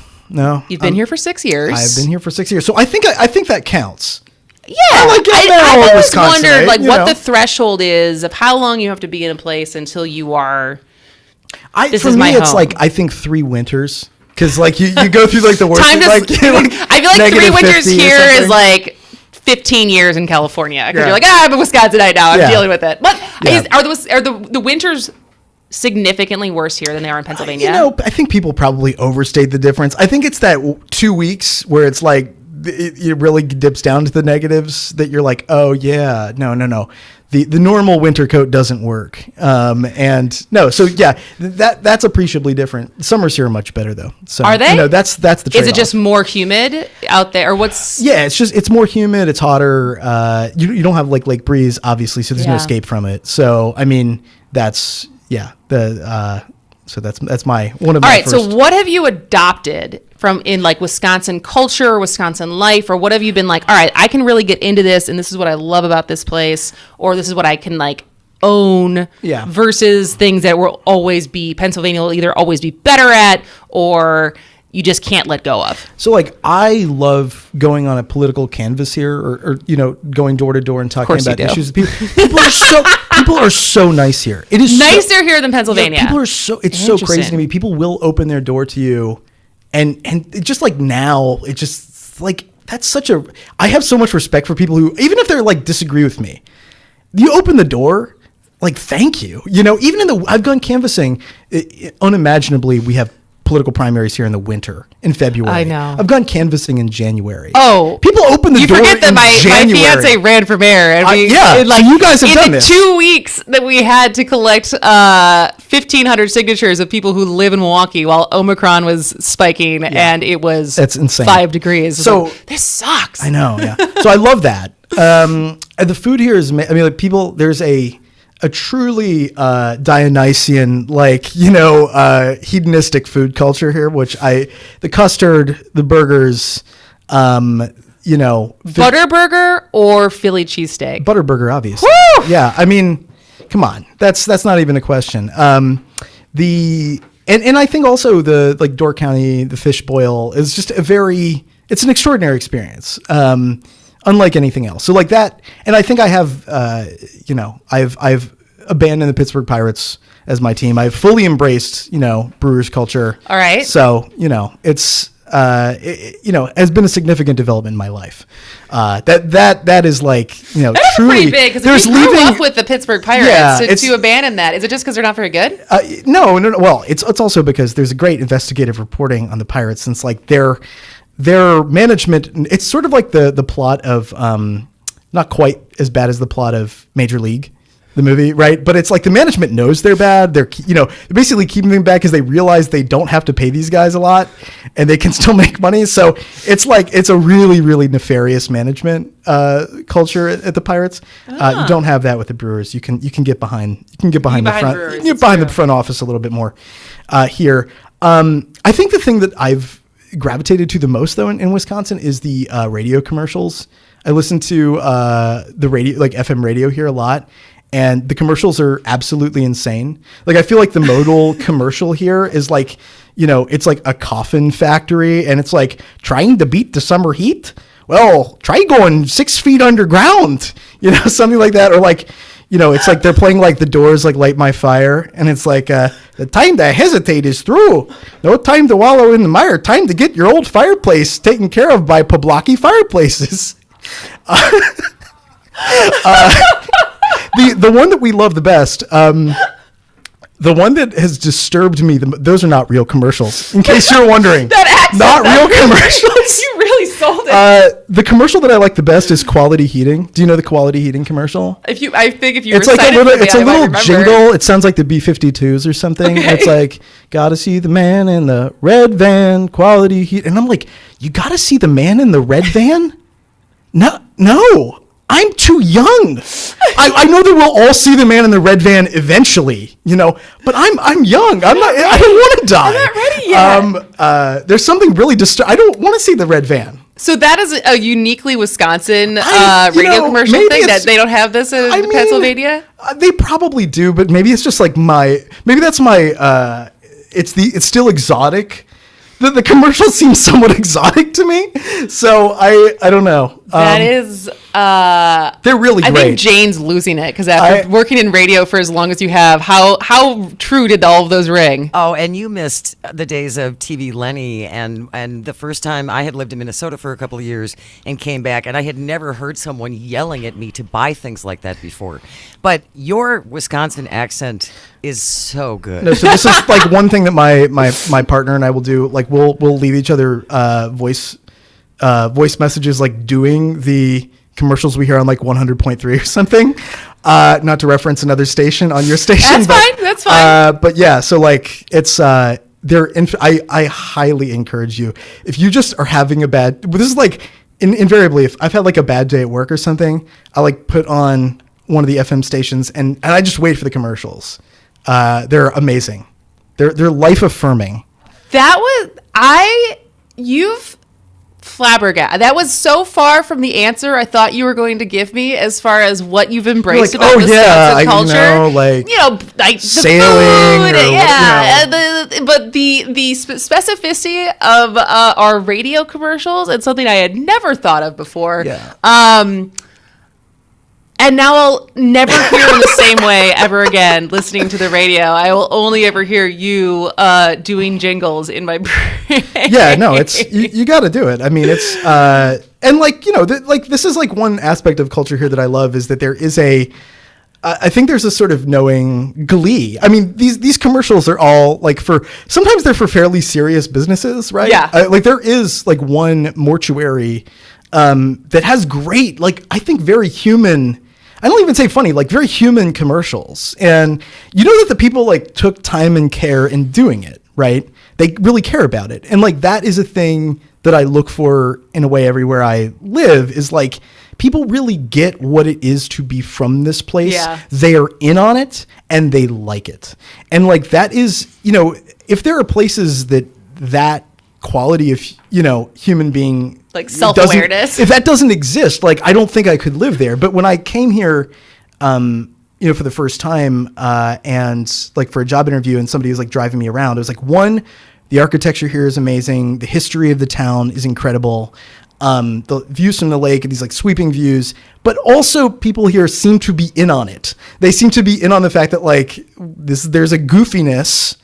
C: You've been here for 6 years.
H: I've been here for 6 years, so I think that counts.
C: Yeah,
H: I
C: always wondered what the threshold is of how long you have to be in a place until you are.
H: For me, it's like I think 3 winters, because like you go through like the worst.
C: I feel like 3 winters here is like 15 years in California, because you're like, I'm a Wisconsinite now. I'm dealing with it. But are the winters significantly worse here than they are in Pennsylvania?
H: I think people probably overstate the difference. I think it's that 2 weeks where it's like. It really dips down to the negatives that you're like, oh yeah, no. The normal winter coat doesn't work. That's appreciably different. Summers here are much better though. So
C: are they?
H: That's the trade-off.
C: Is it just more humid out there, or what's?
H: Yeah, it's more humid. It's hotter. You don't have like lake breeze, obviously, so there's no escape from it. So I mean, that's So that's my one of my.
C: All right.
H: First.
C: So what have you adopted from in like Wisconsin culture, Wisconsin life, or what have you been like? All right, I can really get into this, and this is what I love about this place, or this is what I can like own.
H: Yeah.
C: Versus things that will always be Pennsylvania will either always be better at, or you just can't let go of.
H: So like I love going on a political canvas here, or going door to door and talking about issues. People are so nice here. It is
C: nicer here than Pennsylvania.
H: People are so so crazy to me. People will open their door to you, and it just like now it just like that's such a. I have so much respect for people who even if they're like disagree with me, you open the door. Like thank you. Even I've gone canvassing. Unimaginably, we have political primaries here in the winter in February.
C: I know.
H: I've gone canvassing in January.
C: Oh,
H: people open the door. You forget that my
C: fiance ran for mayor, and
H: so you guys have done this.
C: In the 2 weeks that we had to collect 1,500 signatures of people who live in Milwaukee while Omicron was spiking, and it was
H: that's insane.
C: 5 degrees.
H: So
C: this sucks.
H: I know. Yeah. So I love that. And the food here is. I mean, like people. There's a truly Dionysian, hedonistic food culture here, which the custard, the burgers,
C: Butterburger or Philly cheesesteak?
H: Butterburger, obviously.
C: Woo!
H: Yeah, I mean, come on, that's not even a question. And I think also the Door County, the fish boil is just it's an extraordinary experience. Unlike anything else. So like that, and I think I have, I've abandoned the Pittsburgh Pirates as my team. I've fully embraced, Brewers culture.
C: All right.
H: So, it's, has been a significant development in my life. That is like,
C: that's
H: truly
C: pretty big because we grew up with the Pittsburgh Pirates. To abandon that, is it just because they're not very good?
H: No. Well, it's also because there's a great investigative reporting on the Pirates since like their management, it's sort of like the plot of, not quite as bad as the plot of Major League, the movie, right? But it's like the management knows they're bad. They're basically keeping them back because they realize they don't have to pay these guys a lot and they can still make money. So it's like, it's a really, really nefarious management culture at the Pirates. You don't have that with the Brewers. You can get behind the front.
C: Brewers,
H: you can get behind the front office a little bit more here. I think the thing that I've gravitated to the most though in Wisconsin is the radio commercials. I listen to the radio, like FM radio here a lot, and the commercials are absolutely insane. Like I feel like the modal commercial here is like, it's like a coffin factory, and it's like trying to beat the summer heat. Well, try going 6 feet underground, something like that, or like, it's like they're playing like The Doors, like Light My Fire. And it's like, the time to hesitate is through. No time to wallow in the mire. Time to get your old fireplace taken care of by Poblocki Fireplaces. The one that we love the best, the one that has disturbed me, those are not real commercials, in case you're wondering. Not real commercials.
C: You really sold it.
H: The commercial that I like the best is Quality Heating. Do you know the Quality Heating commercial?
C: I think if you
H: it's like a little,
C: it's
H: a little jingle. It sounds like the B-52s or something.
C: Okay.
H: It's like, gotta see the man in the red van, Quality Heat. And I'm like, you gotta see the man in the red van? No. I'm too young. I know that we'll all see the man in the red van eventually, but I'm young. I don't want to die.
C: I'm not ready yet.
H: There's something really I don't want to see the red van.
C: So that is a uniquely Wisconsin radio commercial thing that they don't have this in Pennsylvania?
H: They probably do, but maybe it's just like it's still exotic. The commercial seems somewhat exotic to me, so I don't know.
C: That is,
H: they're really great.
C: I think Jane's losing it because after working in radio for as long as you have, how true did all of those ring?
F: Oh, and you missed the days of TV Lenny, and the first time I had lived in Minnesota for a couple of years and came back, and I had never heard someone yelling at me to buy things like that before. But your Wisconsin accent is so good.
H: No, so this is like one thing that my partner and I will do. Like we'll leave each other voice messages, like doing the commercials we hear on like 100.3 or something. Not to reference another station on your station.
C: That's fine.
H: But yeah, so like it's I highly encourage you, if you just are having a bad. This is like invariably if I've had like a bad day at work or something, I like put on one of the FM stations and I just wait for the commercials. They're amazing. They're life affirming.
C: You've flabbergasted. That was so far from the answer I thought you were going to give me as far as what you've embraced about Wisconsin culture.
H: Like
C: the
H: sailing,
C: food, but the specificity of our radio commercials and something I had never thought of before.
H: Yeah.
C: And now I'll never hear in the same way ever again listening to the radio. I will only ever hear you doing jingles in my brain.
H: Yeah, no, it's you got to do it. I mean, it's and like like this is like one aspect of culture here that I love is that there is I think there's a sort of knowing glee. I mean, these commercials are all like sometimes they're for fairly serious businesses, right?
C: Yeah.
H: Like there is like one mortuary that has great, like I think very human. I don't even say funny, like very human commercials. And you know that the people like took time and care in doing it, right? They really care about it. And like that is a thing that I look for in a way everywhere I live is like people really get what it is to be from this place.
C: Yeah.
H: They are in on it and they like it. And like that is, if there are places that quality of, human being
C: like self-awareness,
H: if that doesn't exist, like I don't think I could live there. But when I came here, for the first time, and like for a job interview, and somebody was like driving me around, it was like the architecture here is amazing. The history of the town is incredible. The views from the lake and these like sweeping views, but also people here seem to be in on it. They seem to be in on the fact that like there's a goofiness.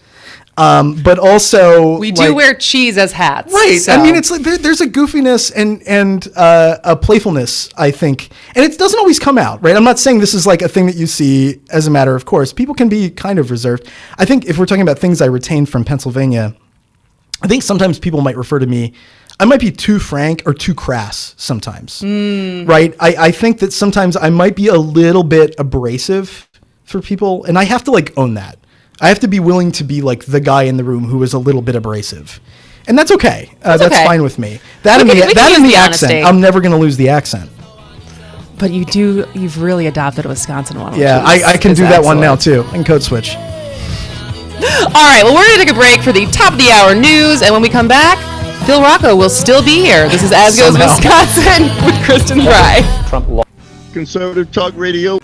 H: But also
C: we do wear cheese as hats,
H: right?
C: So.
H: I mean, it's like there's a goofiness and a playfulness, I think, and it doesn't always come out, right? I'm not saying this is like a thing that you see as a matter of course. People can be kind of reserved. I think if we're talking about things I retained from Pennsylvania, I think sometimes people might refer to me. I might be too frank or too crass sometimes, right? I think that sometimes I might be a little bit abrasive for people, and I have to like own that. I have to be willing to be like the guy in the room who is a little bit abrasive. And that's okay. That's fine with me. That and the accent. I'm never going to lose the accent.
C: But you've really adopted a Wisconsin one.
H: Yeah, I can do that one now too. I can code switch.
C: All right, well, we're going to take a break for the top of the hour news. And when we come back, Phil Rocco will still be here. This is As Goes Wisconsin with Kristin Brey.
J: Conservative Talk Radio.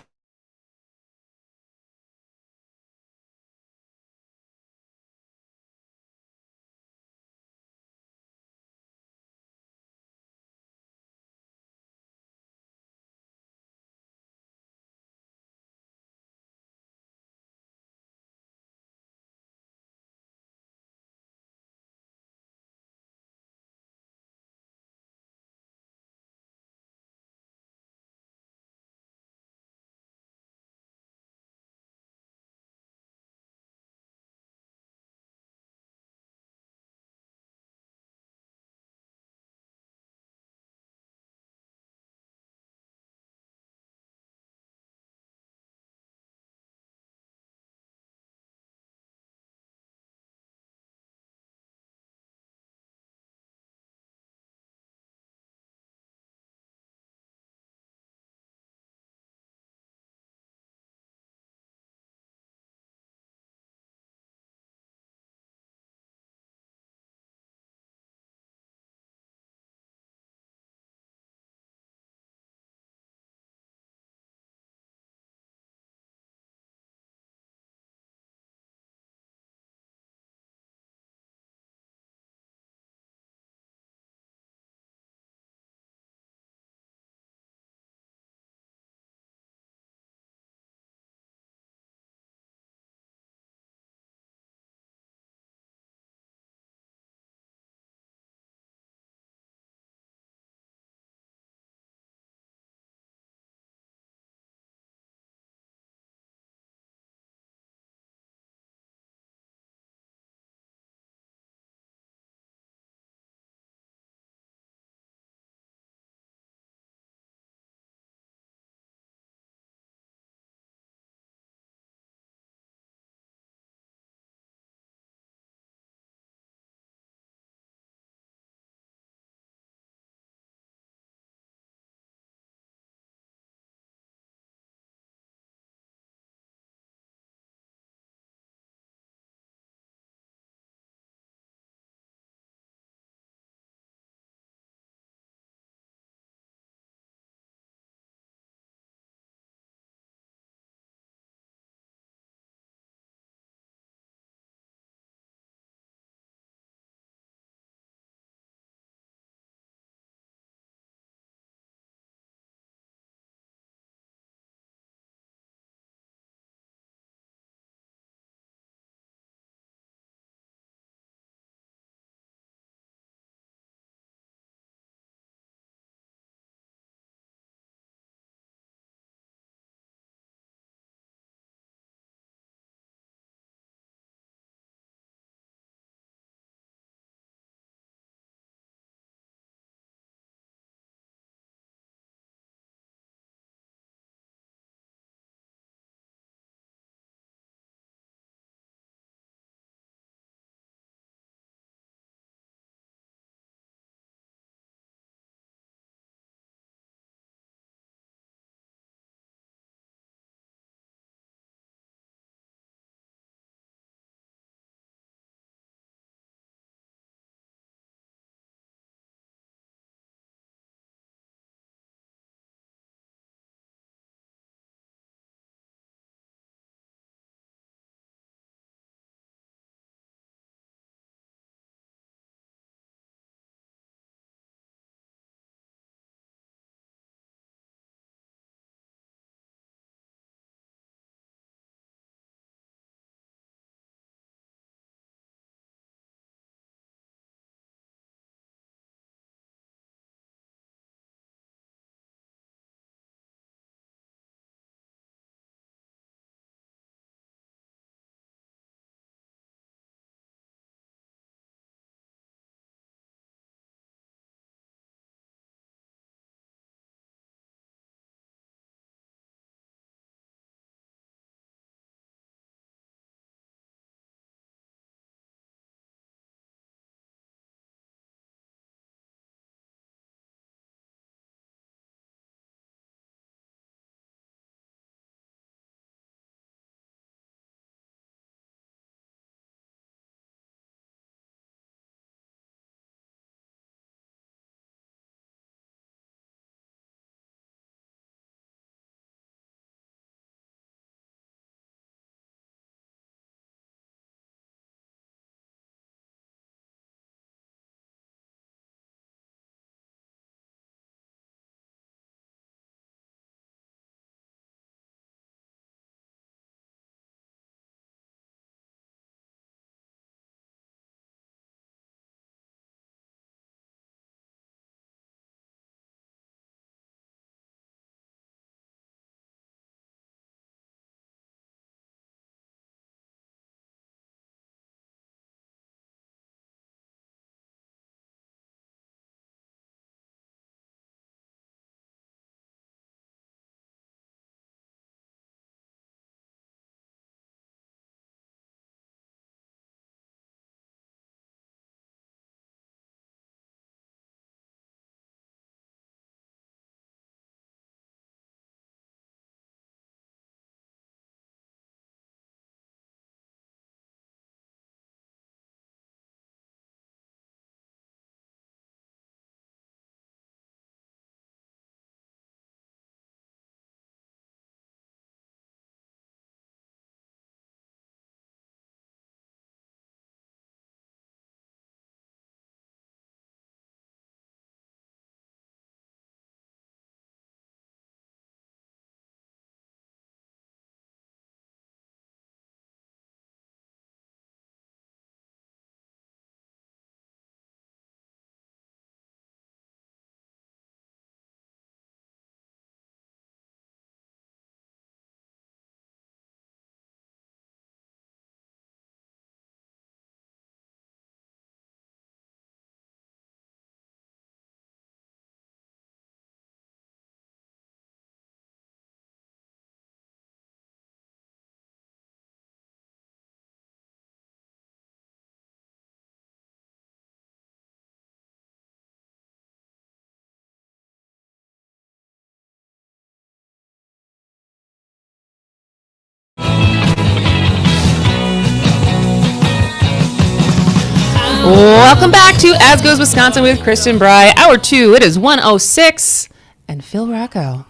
C: Welcome back to As Goes Wisconsin with Kristin, Brey. Hour 2, it is 1:06. And Phil Rocco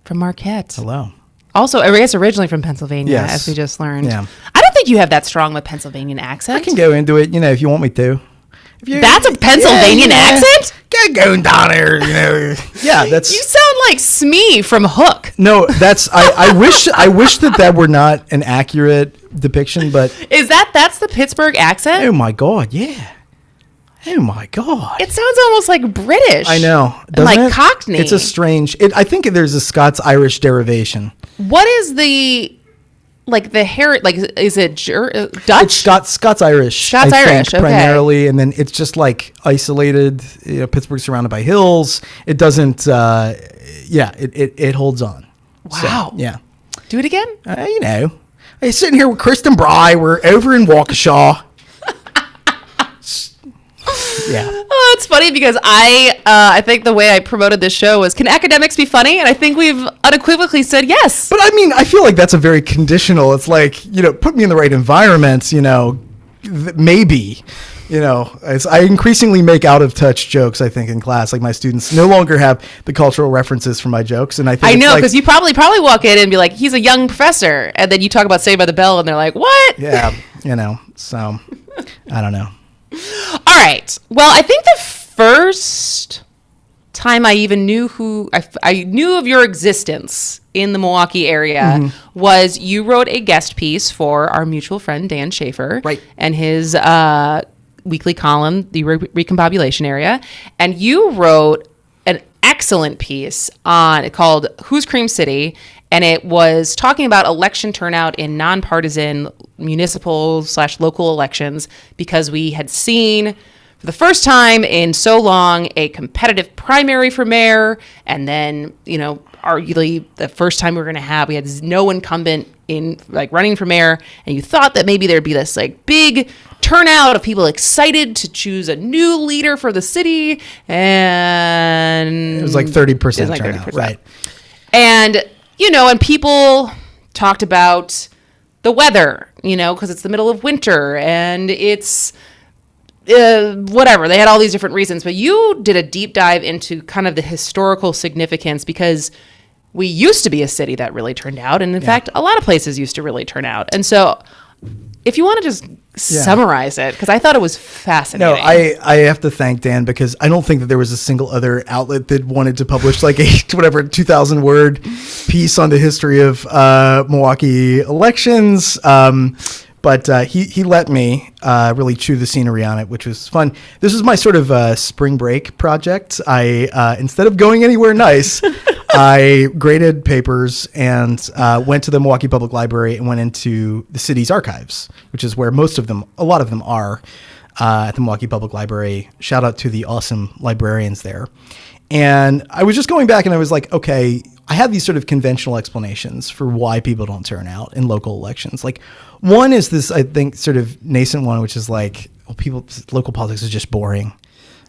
C: from Marquette.
H: Hello.
C: Also, I guess originally from Pennsylvania,
H: Yes.
C: as we just learned.
H: Yeah.
C: I don't think you have that strong of a Pennsylvanian accent.
H: I can go into it, if you want me to.
C: That's a Pennsylvanian accent?
H: Get going down there, Yeah, that's.
C: You sound like Smee from Hook.
H: No, that's. I wish that were not an accurate depiction, but.
C: That's the Pittsburgh accent?
H: Oh my God! Yeah. Oh my God!
C: It sounds almost like British.
H: I know,
C: And like
H: doesn't it?
C: Cockney.
H: It's a strange. I think there's a Scots-Irish derivation.
C: What is the hair? Like, is it Dutch?
H: It's Scots-Irish.
C: Scots-Irish, okay.
H: Primarily, and then it's just like isolated. Pittsburgh's surrounded by hills. It doesn't. It holds on.
C: Wow.
H: So, yeah.
C: Do it again.
H: I'm sitting here with Kristin Brey. We're over in Waukesha. Yeah.
C: Oh, it's funny because I think the way I promoted this show was, can academics be funny? And I think we've unequivocally said yes.
H: But I mean, I feel like that's a very conditional. It's like, put me in the right environment, maybe, as I increasingly make out of touch jokes, I think in class, like my students no longer have the cultural references for my jokes. And I think
C: I know, because you probably walk in and be like, he's a young professor. And then you talk about Saved by the Bell and they're like, what?
H: Yeah. So I don't know.
C: All right. Well, I think the first time I even knew I knew of your existence in the Milwaukee area was you wrote a guest piece for our mutual friend Dan Schaefer,
H: right,
C: and his weekly column, the Recombobulation Area, and you wrote an excellent piece called "Who's Cream City," and it was talking about election turnout in nonpartisan municipal/local elections, because we had seen for the first time in so long a competitive primary for mayor, and then arguably the first time we had no incumbent in running for mayor, and you thought that maybe there'd be this big turnout of people excited to choose a new leader for the city, and
H: it was 30% turnout, 30%. Right?
C: And and people talked about the weather, because it's the middle of winter and it's whatever. They had all these different reasons, but you did a deep dive into kind of the historical significance, because we used to be a city that really turned out. And in fact, a lot of places used to really turn out. And so if you want to just summarize it, because I thought it was fascinating.
H: No, I have to thank Dan, because I don't think that there was a single other outlet that wanted to publish a 2,000 word piece on the history of Milwaukee elections. But he let me really chew the scenery on it, which was fun. This was my sort of spring break project. I instead of going anywhere nice, I graded papers and went to the Milwaukee Public Library and went into the city's archives, which is where a lot of them are at the Milwaukee Public Library. Shout out to the awesome librarians there. And I was just going back and I was like, okay, I have these sort of conventional explanations for why people don't turn out in local elections. One is this, I think, sort of nascent one, which is local politics is just boring,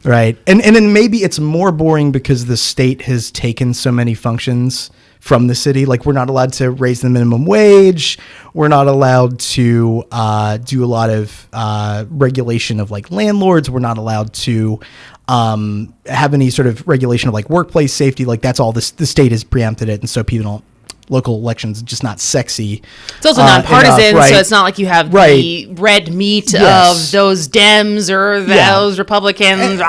H: right? And then maybe it's more boring because the state has taken so many functions from the city. We're not allowed to raise the minimum wage. We're not allowed to do a lot of regulation of landlords. We're not allowed to have any sort of regulation of workplace safety. That's all the state has preempted it, and so people don't. Local elections just not sexy.
C: It's also nonpartisan,
H: enough, right?
C: So it's not like you have the red meat of those Dems or those Republicans.
H: And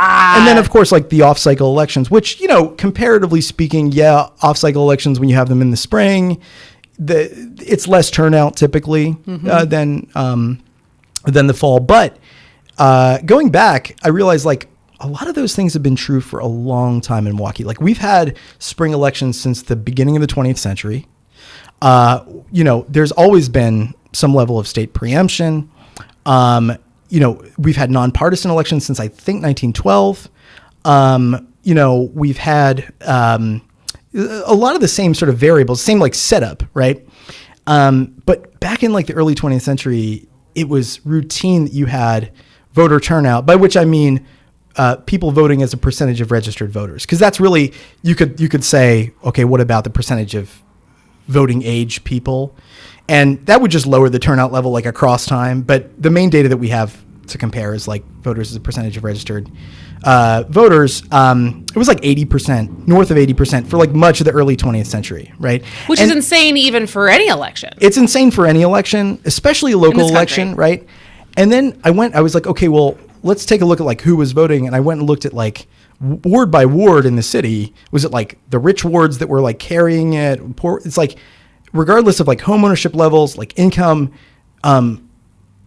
H: then, of course, the off-cycle elections, which, comparatively speaking, off-cycle elections, when you have them in the spring, it's less turnout typically than the fall. But going back, I realized a lot of those things have been true for a long time in Milwaukee. We've had spring elections since the beginning of the 20th century. There's always been some level of state preemption. We've had nonpartisan elections since I think 1912. We've had a lot of the same sort of variables, same setup, right? But back in the early 20th century, it was routine that you had voter turnout, by which I mean people voting as a percentage of registered voters, because that's really you could say, okay, what about the percentage of voting age people, and that would just lower the turnout level across time. But the main data that we have to compare as like voters as a percentage of registered voters, it was like 80%, north of 80% for like much of the early 20th century, right?
C: Which is insane even for any election.
H: It's insane for any election, especially a local election, right? And then I was like, okay, well, let's take a look at like who was voting. And I went and looked at like ward by ward in the city. Was it like the rich wards that were like carrying it? Poor? It's like, regardless of like home ownership levels, like income,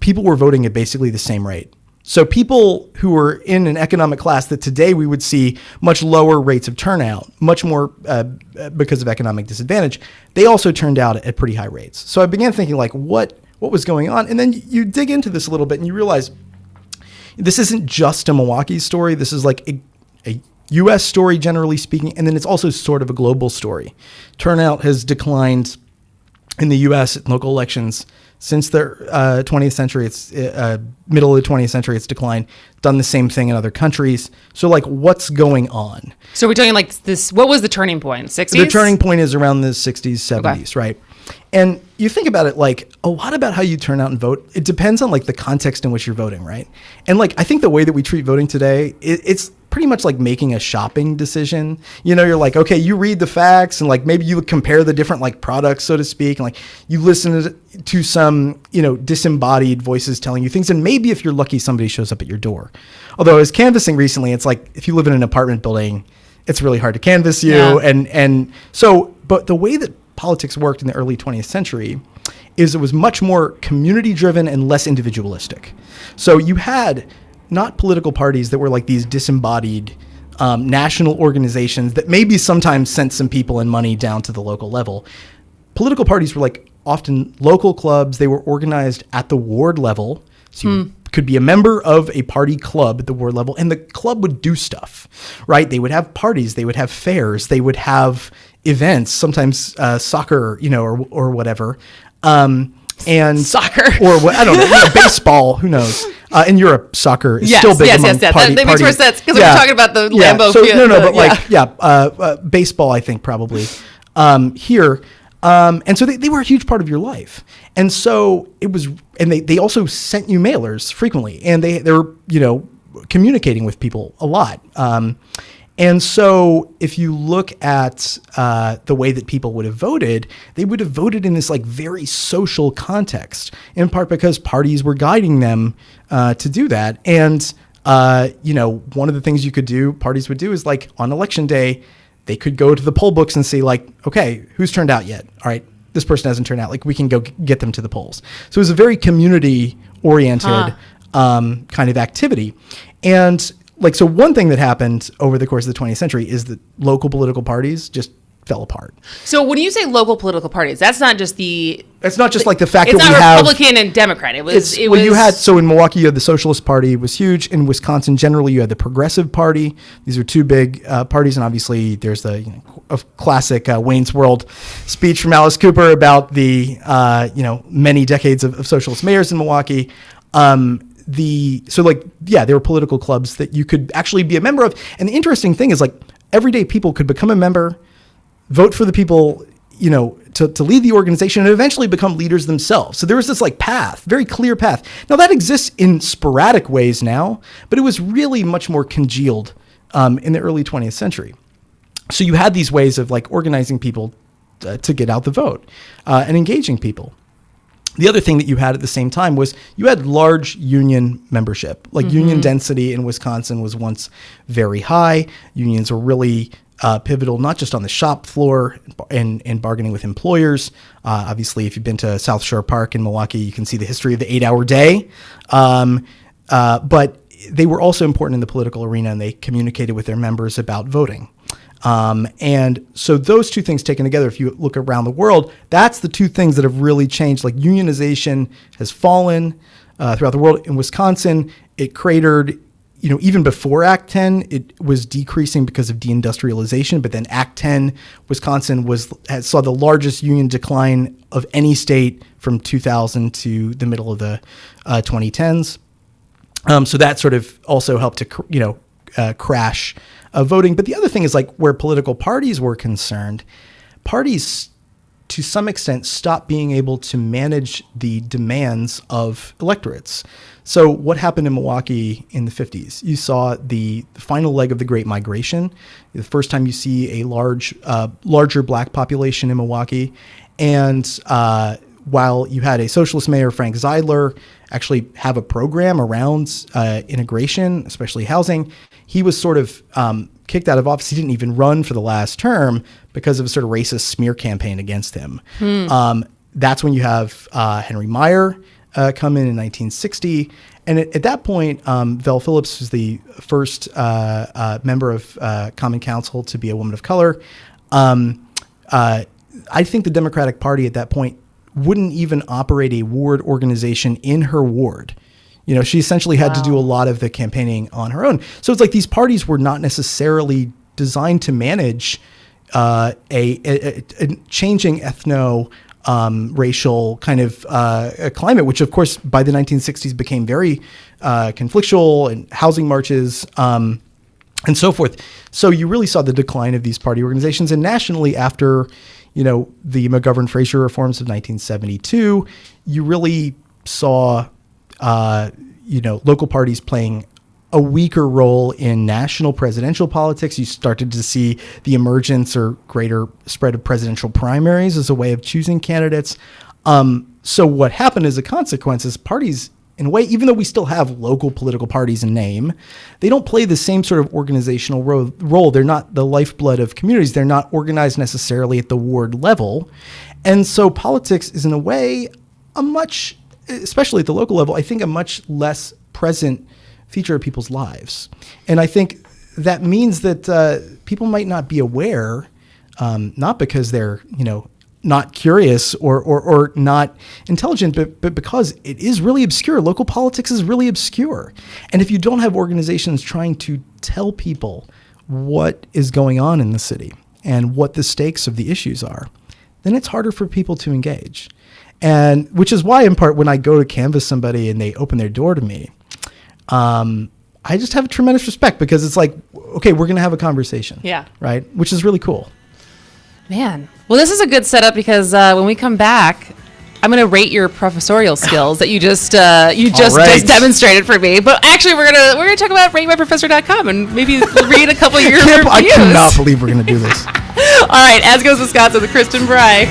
H: people were voting at basically the same rate. So people who were in an economic class that today we would see much lower rates of turnout, much more because of economic disadvantage, they also turned out at pretty high rates. So I began thinking like, what was going on? And then you dig into this a little bit and you realize this isn't just a Milwaukee story. This is like a U.S. story, generally speaking, and then it's also sort of a global story. Turnout has declined in the U.S. in local elections since the 20th century. It's middle of the 20th century. It's declined. Done the same thing in other countries. So, like, what's going on?
C: So we're talking like this. What was the turning point? 60s?
H: The turning point is around the 60s, 70s, right? And you think about it, like a lot about how you turn out and vote, it depends on like the context in which you're voting, right? And like, I think the way that we treat voting today, it's pretty much like making a shopping decision. You know, you're like, okay, you read the facts and like maybe you compare the different like products, so to speak. And like you listen to some, you know, disembodied voices telling you things. And maybe if you're lucky, somebody shows up at your door. Although I was canvassing recently, it's like, if you live in an apartment building, it's really hard to canvass you. Yeah. And so, but the way that politics worked in the early 20th century is it was much more community driven and less individualistic. So you had not political parties that were like these disembodied national organizations that maybe sometimes sent some people and money down to the local level. Political parties were like often local clubs. They were organized at the ward level. So you could be a member of a party club at the ward level, and the club would do stuff, right? They would have parties, they would have fairs, they would have events, sometimes soccer, you know, or whatever. And
C: soccer,
H: or what, I don't know, baseball, who knows? In Europe, soccer is still big.
C: Yes. That makes more sense because we're talking about the Lambeau
H: so,
C: field.
H: But baseball, I think probably here. And so they were a huge part of your life. And so it was, and they also sent you mailers frequently, and they were, you know, communicating with people a lot. And so if you look at the way that people would have voted, they would have voted in this like very social context, in part because parties were guiding them to do that. And, you know, one of the things parties would do is like on election day, they could go to the poll books and see like, okay, who's turned out yet? All right, this person hasn't turned out. Like we can go get them to the polls. So it was a very community oriented kind of activity. And like, so one thing that happened over the course of the 20th century is that local political parties just fell apart.
C: So when you say local political parties, that's not just
H: like the fact that we have...
C: It's not Republican and Democrat.
H: So in Milwaukee, you had the Socialist Party was huge. In Wisconsin, generally, you had the Progressive Party. These are two big parties. And obviously, there's the classic Wayne's World speech from Alice Cooper about the, many decades of socialist mayors in Milwaukee. There were political clubs that you could actually be a member of. And the interesting thing is like everyday people could become a member, vote for the people, you know, to lead the organization and eventually become leaders themselves. So there was this like path, very clear path. Now that exists in sporadic ways now, but it was really much more congealed in the early 20th century. So you had these ways of like organizing people to get out the vote and engaging people. The other thing that you had at the same time was you had large union membership. Like union density in Wisconsin was once very high. Unions were really pivotal, not just on the shop floor and bargaining with employers. Obviously, if you've been to South Shore Park in Milwaukee, you can see the history of the 8-hour day. But they were also important in the political arena, and they communicated with their members about voting. And so those two things taken together, if you look around the world, that's the two things that have really changed. Like unionization has fallen throughout the world. In Wisconsin, it cratered, you know, even before Act 10, it was decreasing because of deindustrialization. But then Act 10, Wisconsin saw the largest union decline of any state from 2000 to the middle of the 2010s. So that sort of also helped to, crash voting. But the other thing is like where political parties were concerned, parties to some extent, stopped being able to manage the demands of electorates. So what happened in Milwaukee in the 50s? You saw the final leg of the Great Migration, the first time you see a larger black population in Milwaukee. And while you had a socialist mayor, Frank Zeidler, actually have a program around integration, especially housing, he was sort of kicked out of office. He didn't even run for the last term because of a sort of racist smear campaign against him. That's when you have Henry Meyer come in 1960. And at that point, Vel Phillips was the first member of Common Council to be a woman of color. I think the Democratic Party at that point wouldn't even operate a ward organization in her ward. You know, she essentially had to do a lot of the campaigning on her own. So it's like these parties were not necessarily designed to manage a changing racial kind of climate, which of course by the 1960s became very conflictual, and housing marches and so forth. So you really saw the decline of these party organizations. And nationally, after the McGovern-Fraser reforms of 1972, you really saw local parties playing a weaker role in national presidential politics. You started to see the emergence or greater spread of presidential primaries as a way of choosing candidates. So what happened as a consequence is parties, in a way, even though we still have local political parties in name, they don't play the same sort of organizational role. They're not the lifeblood of communities. They're not organized necessarily at the ward level. And so politics is, in a way, especially at the local level, I think a much less present feature of people's lives. And I think that means that people might not be aware, not because they're, not curious or not intelligent, but because it is really obscure. Local politics is really obscure. And if you don't have organizations trying to tell people what is going on in the city and what the stakes of the issues are, then it's harder for people to engage. And which is why, in part, when I go to canvass somebody and they open their door to me, I just have tremendous respect, because it's like, okay, we're going to have a conversation.
C: Yeah.
H: Right. Which is really cool.
C: Man. Well, this is a good setup, because when we come back, I'm going to rate your professorial skills that you just demonstrated for me. But actually, we're gonna talk about ratemyprofessor.com and maybe read a couple of your reviews.
H: I cannot believe we're going to do this.
C: All right. As Goes Wisconsin with Kristin Brey.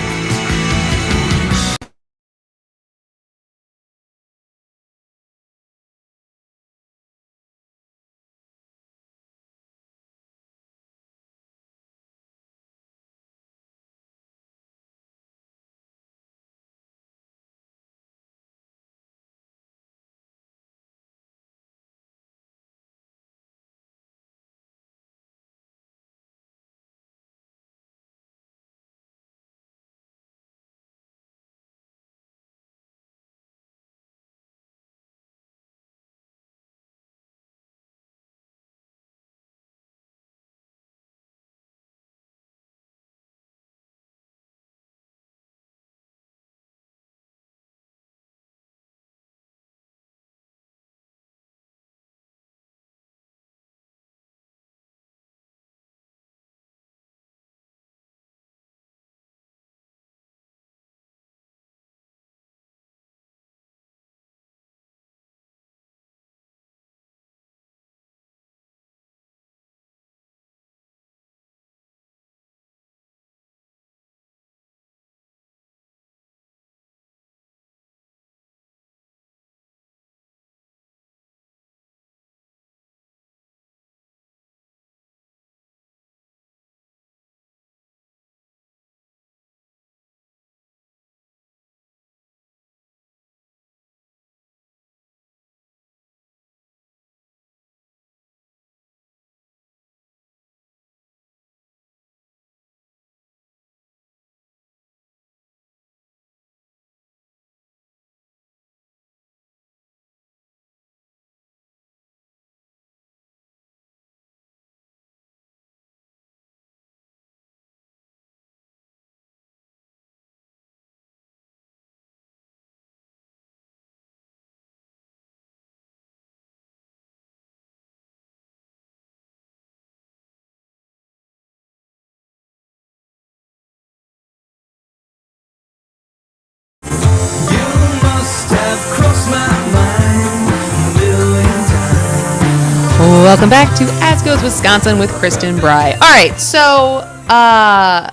C: Welcome back to As Goes Wisconsin with Kristin, Brey. All right, so I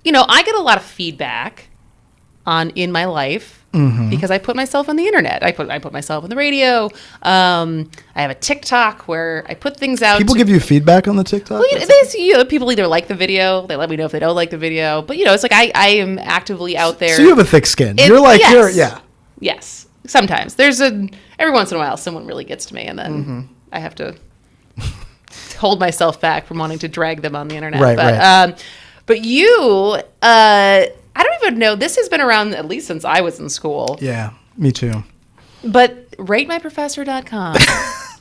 C: get a lot of feedback in my life because I put myself on the internet. I put myself on the radio. I have a TikTok where I put things out.
H: People give you feedback on the TikTok?
C: Well, people either like the video, they let me know if they don't like the video. But it's like I am actively out there.
H: So you have a thick skin. Yes.
C: Sometimes every once in a while someone really gets to me, and then I have to hold myself back from wanting to drag them on the internet.
H: Right.
C: But you, I don't even know. This has been around at least since I was in school.
H: Yeah, me too.
C: But ratemyprofessor.com,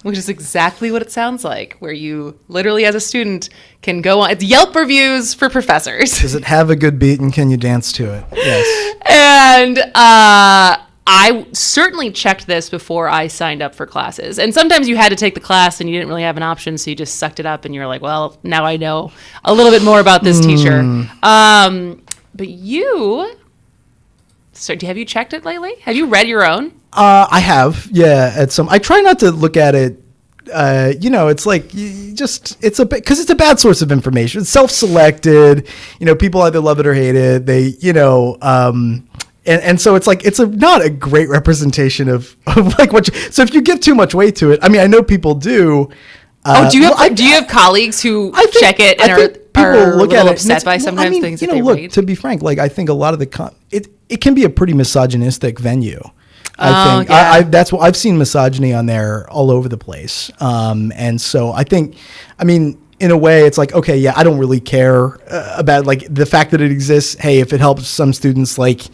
C: which is exactly what it sounds like, where you literally as a student can go on. It's Yelp reviews for professors.
H: Does it have a good beat and can you dance to it? Yes.
C: And I certainly checked this before I signed up for classes. And sometimes you had to take the class and you didn't really have an option, so you just sucked it up and you're like, well, now I know a little bit more about this teacher. But have you checked it lately? Have you read your own?
H: I have, yeah. I try not to look at it. It's like it's a bit because it's a bad source of information. It's self-selected. People either love it or hate it. They, and so it's like not a great representation of like what. So if you give too much weight to it, I mean, I know people do.
C: Do you have colleagues who check it and are look at it upset by sometimes things that they read?
H: To be frank, like I think a lot of it can be a pretty misogynistic venue. I think that's what I've seen misogyny on there all over the place. And so I think, in a way, it's like, okay, yeah, I don't really care about like the fact that it exists. Hey, if it helps some students get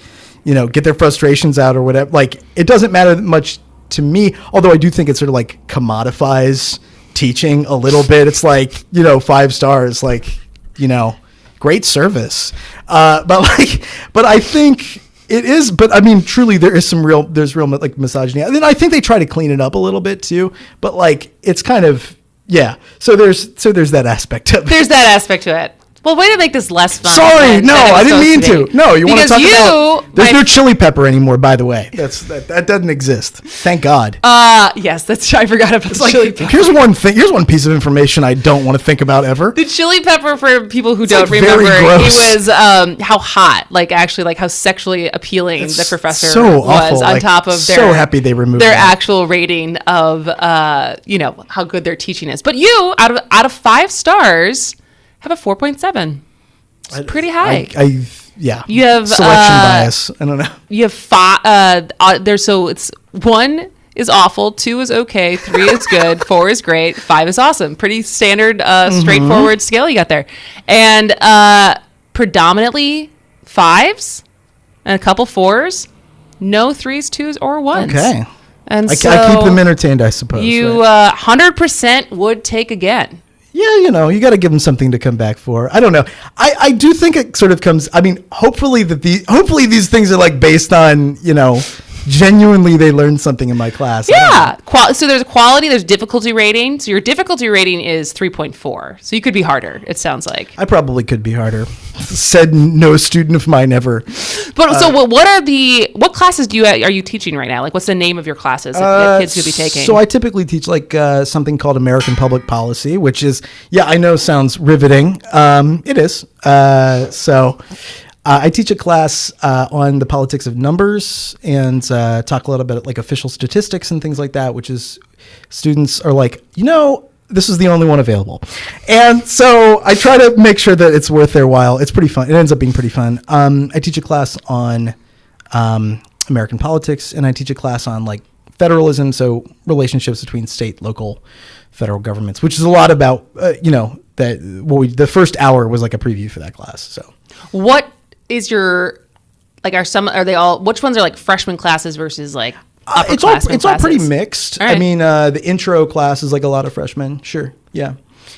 H: their frustrations out or whatever, like it doesn't matter much to me. Although I do think it sort of like commodifies teaching a little bit. It's like 5 stars, like great service. But I think. It is, but I mean, truly, there's real like misogyny. I mean, I think they try to clean it up a little bit too, but like it's kind of So there's that aspect of it.
C: There's that aspect to it. Well, way to make this less fun.
H: Sorry, no, I didn't mean to. No, you want to talk about? There's no chili pepper anymore, by the way. That doesn't exist. Thank God.
C: Yes, I forgot about the chili pepper.
H: Here's one thing. Here's one piece of information I don't want to think about ever.
C: The chili pepper, for people who don't remember, it was how hot, how sexually appealing the professor was on top of their.
H: So happy they removed
C: their
H: that.
C: actual rating of how good their teaching is. But you, out of 5 stars, have a 4.7. It's pretty high.
H: You have selection bias. I don't know.
C: You have 5. So it's 1 is awful, 2 is okay, 3 is good, 4 is great, 5 is awesome. Pretty standard, straightforward scale you got there, and predominantly 5s and a couple 4s. No 3s, 2s, or 1s.
H: Okay.
C: And
H: I keep them entertained, I suppose.
C: You 100% would take again.
H: Yeah, you got to give them something to come back for. I don't know. I do think it sort of comes. I mean, hopefully these things are like based on genuinely they learned something in my class.
C: Yeah. So there's quality, there's difficulty rating. So your difficulty rating is 3.4. So you could be harder, it sounds like.
H: I probably could be harder. Said no student of mine ever.
C: But so what classes are you teaching right now? Like what's the name of your classes that kids could be taking?
H: So I typically teach like something called American Public Policy, which is, I know sounds riveting. It is. I teach a class on the politics of numbers and talk a little bit like official statistics and things like that, which is students are like, this is the only one available. And so I try to make sure that it's worth their while. It's pretty fun. It ends up being pretty fun. I teach a class on American politics, and I teach a class on like federalism, so relationships between state, local, federal governments, which is a lot about, the first hour was like a preview for that class. So what
C: is your, which ones are like freshman classes versus like
H: it's all pretty mixed. Right. I mean, the intro class is like a lot of freshmen. Sure. Yeah.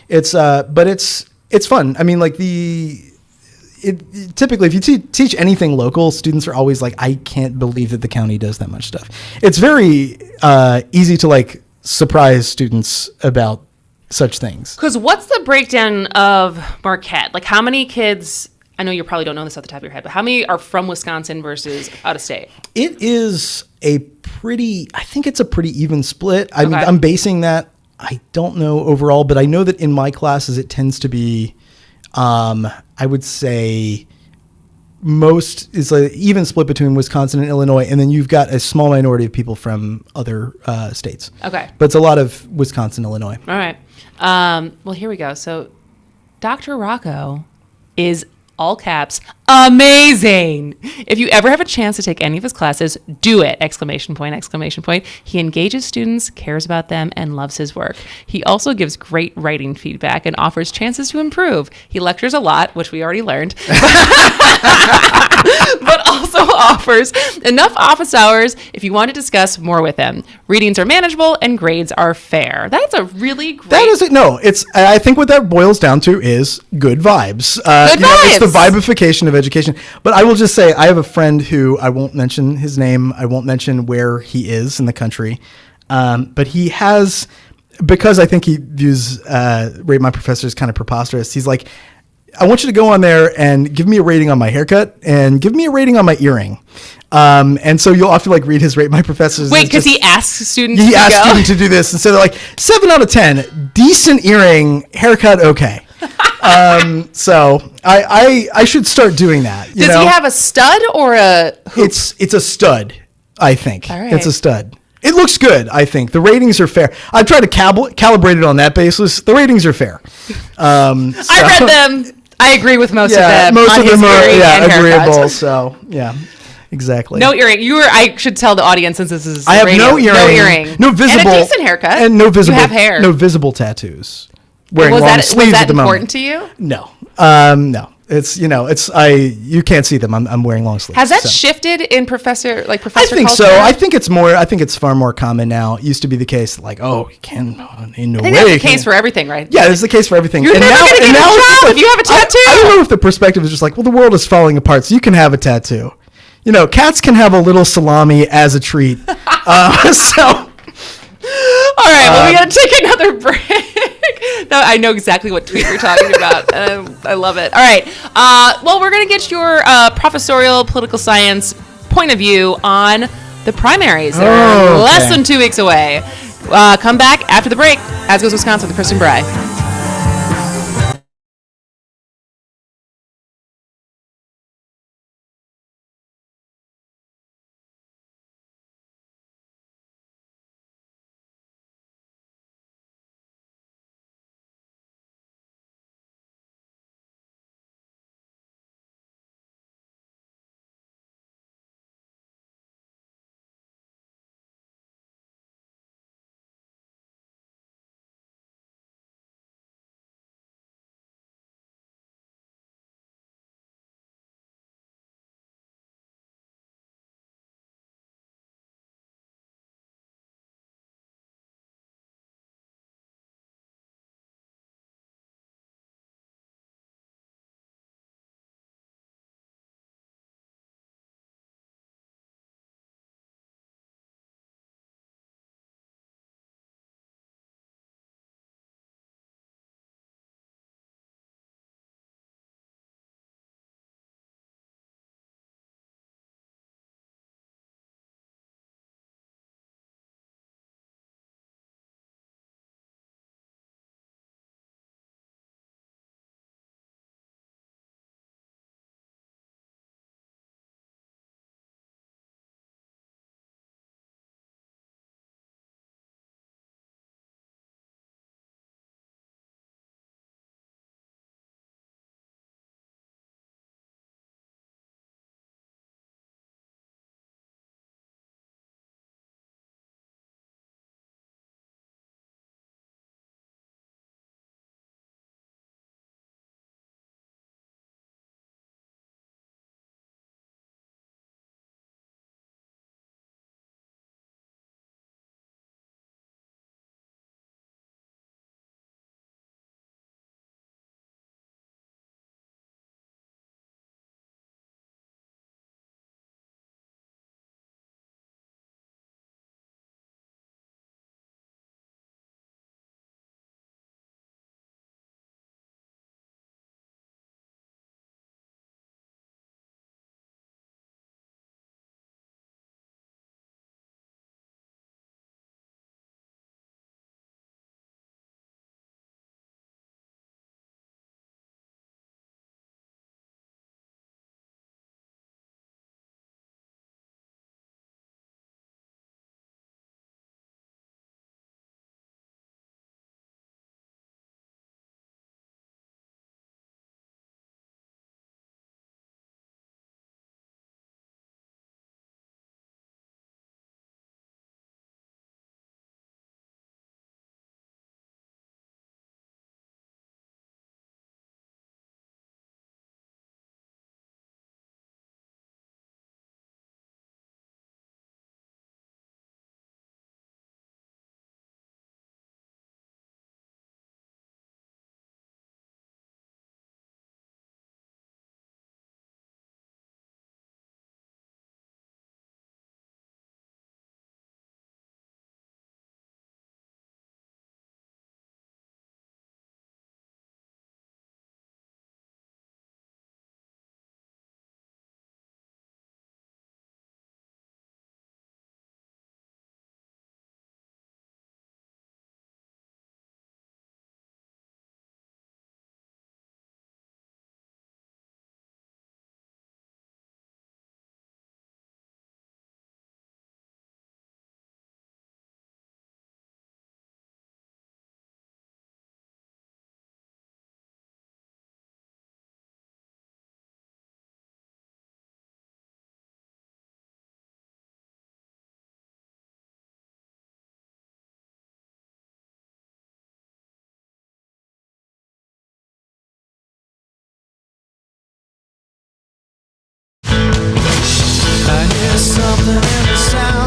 H: It's, but it's fun. I mean, like typically if you teach anything local, students are always like, I can't believe that the county does that much stuff. It's very easy to like surprise students about such things.
C: Because what's the breakdown of Marquette? Like how many kids, I know you probably don't know this off the top of your head, but how many are from Wisconsin versus out of state?
H: It is I think it's a pretty even split. I mean, I'm basing that I don't know overall, but I know that in my classes it tends to be, I would say, most is like even split between Wisconsin and Illinois, and then you've got a small minority of people from other states.
C: Okay.
H: But it's a lot of Wisconsin, Illinois.
C: All right. Well, here we go. So Dr. Rocco is, all caps, amazing. If you ever have a chance to take any of his classes, do it! Exclamation point, exclamation point. He engages students, cares about them, and loves his work. He also gives great writing feedback and offers chances to improve. He lectures a lot, which we already learned, but also offers enough office hours if you want to discuss more with him. Readings are manageable and grades are fair. That's a really great...
H: That is it. No, it's. I think what that boils down to is good vibes.
C: Good vibes.
H: It's the vibification of education. But I will just say, I have a friend who, I won't mention his name. I won't mention where he is in the country. But he has, because I think he views Rate My Professor as kind of preposterous. He's like, I want you to go on there and give me a rating on my haircut and give me a rating on my earring. And so you'll often like read his Rate My Professors.
C: Wait, because he asks students
H: he
C: to
H: asked
C: go?
H: students to do this. And so they're like, 7 out of 10, decent earring, haircut, okay. So I should start doing that.
C: Does he have a stud or a hoop?
H: It's a stud, I think.
C: All right.
H: It's a stud. It looks good, I think. The ratings are fair. I've tried to calibrate it on that basis. The ratings are fair.
C: I read them. I agree with most of them.
H: Most
C: on
H: of them
C: his
H: are
C: earring and
H: agreeable.
C: haircut.
H: So, yeah, exactly.
C: No earring. I should tell the audience since this is
H: I have
C: radio.
H: no earring.
C: No earring.
H: No visible.
C: And a decent haircut.
H: And no visible.
C: You have hair.
H: No visible tattoos. Wearing long
C: Was
H: sleeves
C: that
H: at the
C: important
H: moment.
C: to you?
H: No. No. It's you can't see them. I'm wearing long sleeves.
C: Has that
H: so.
C: shifted in professor
H: I
C: culture?
H: think so. I think it's far more common now. It used to be the case like, oh, you can in no
C: I think
H: way.
C: that's the case for everything, right?
H: Yeah, it's the case for everything.
C: You're never gonna get a job if you have a tattoo.
H: I don't know if the perspective is just like, well, the world is falling apart, so you can have a tattoo. Cats can have a little salami as a treat. So.
C: All right, well, we got to take another break. No, I know exactly what tweet you're talking about. I love it. All right. Well, we're going to get your professorial political science point of view on the primaries. They're less than 2 weeks away. Come back after the break. As Goes Wisconsin with Kristin Brey.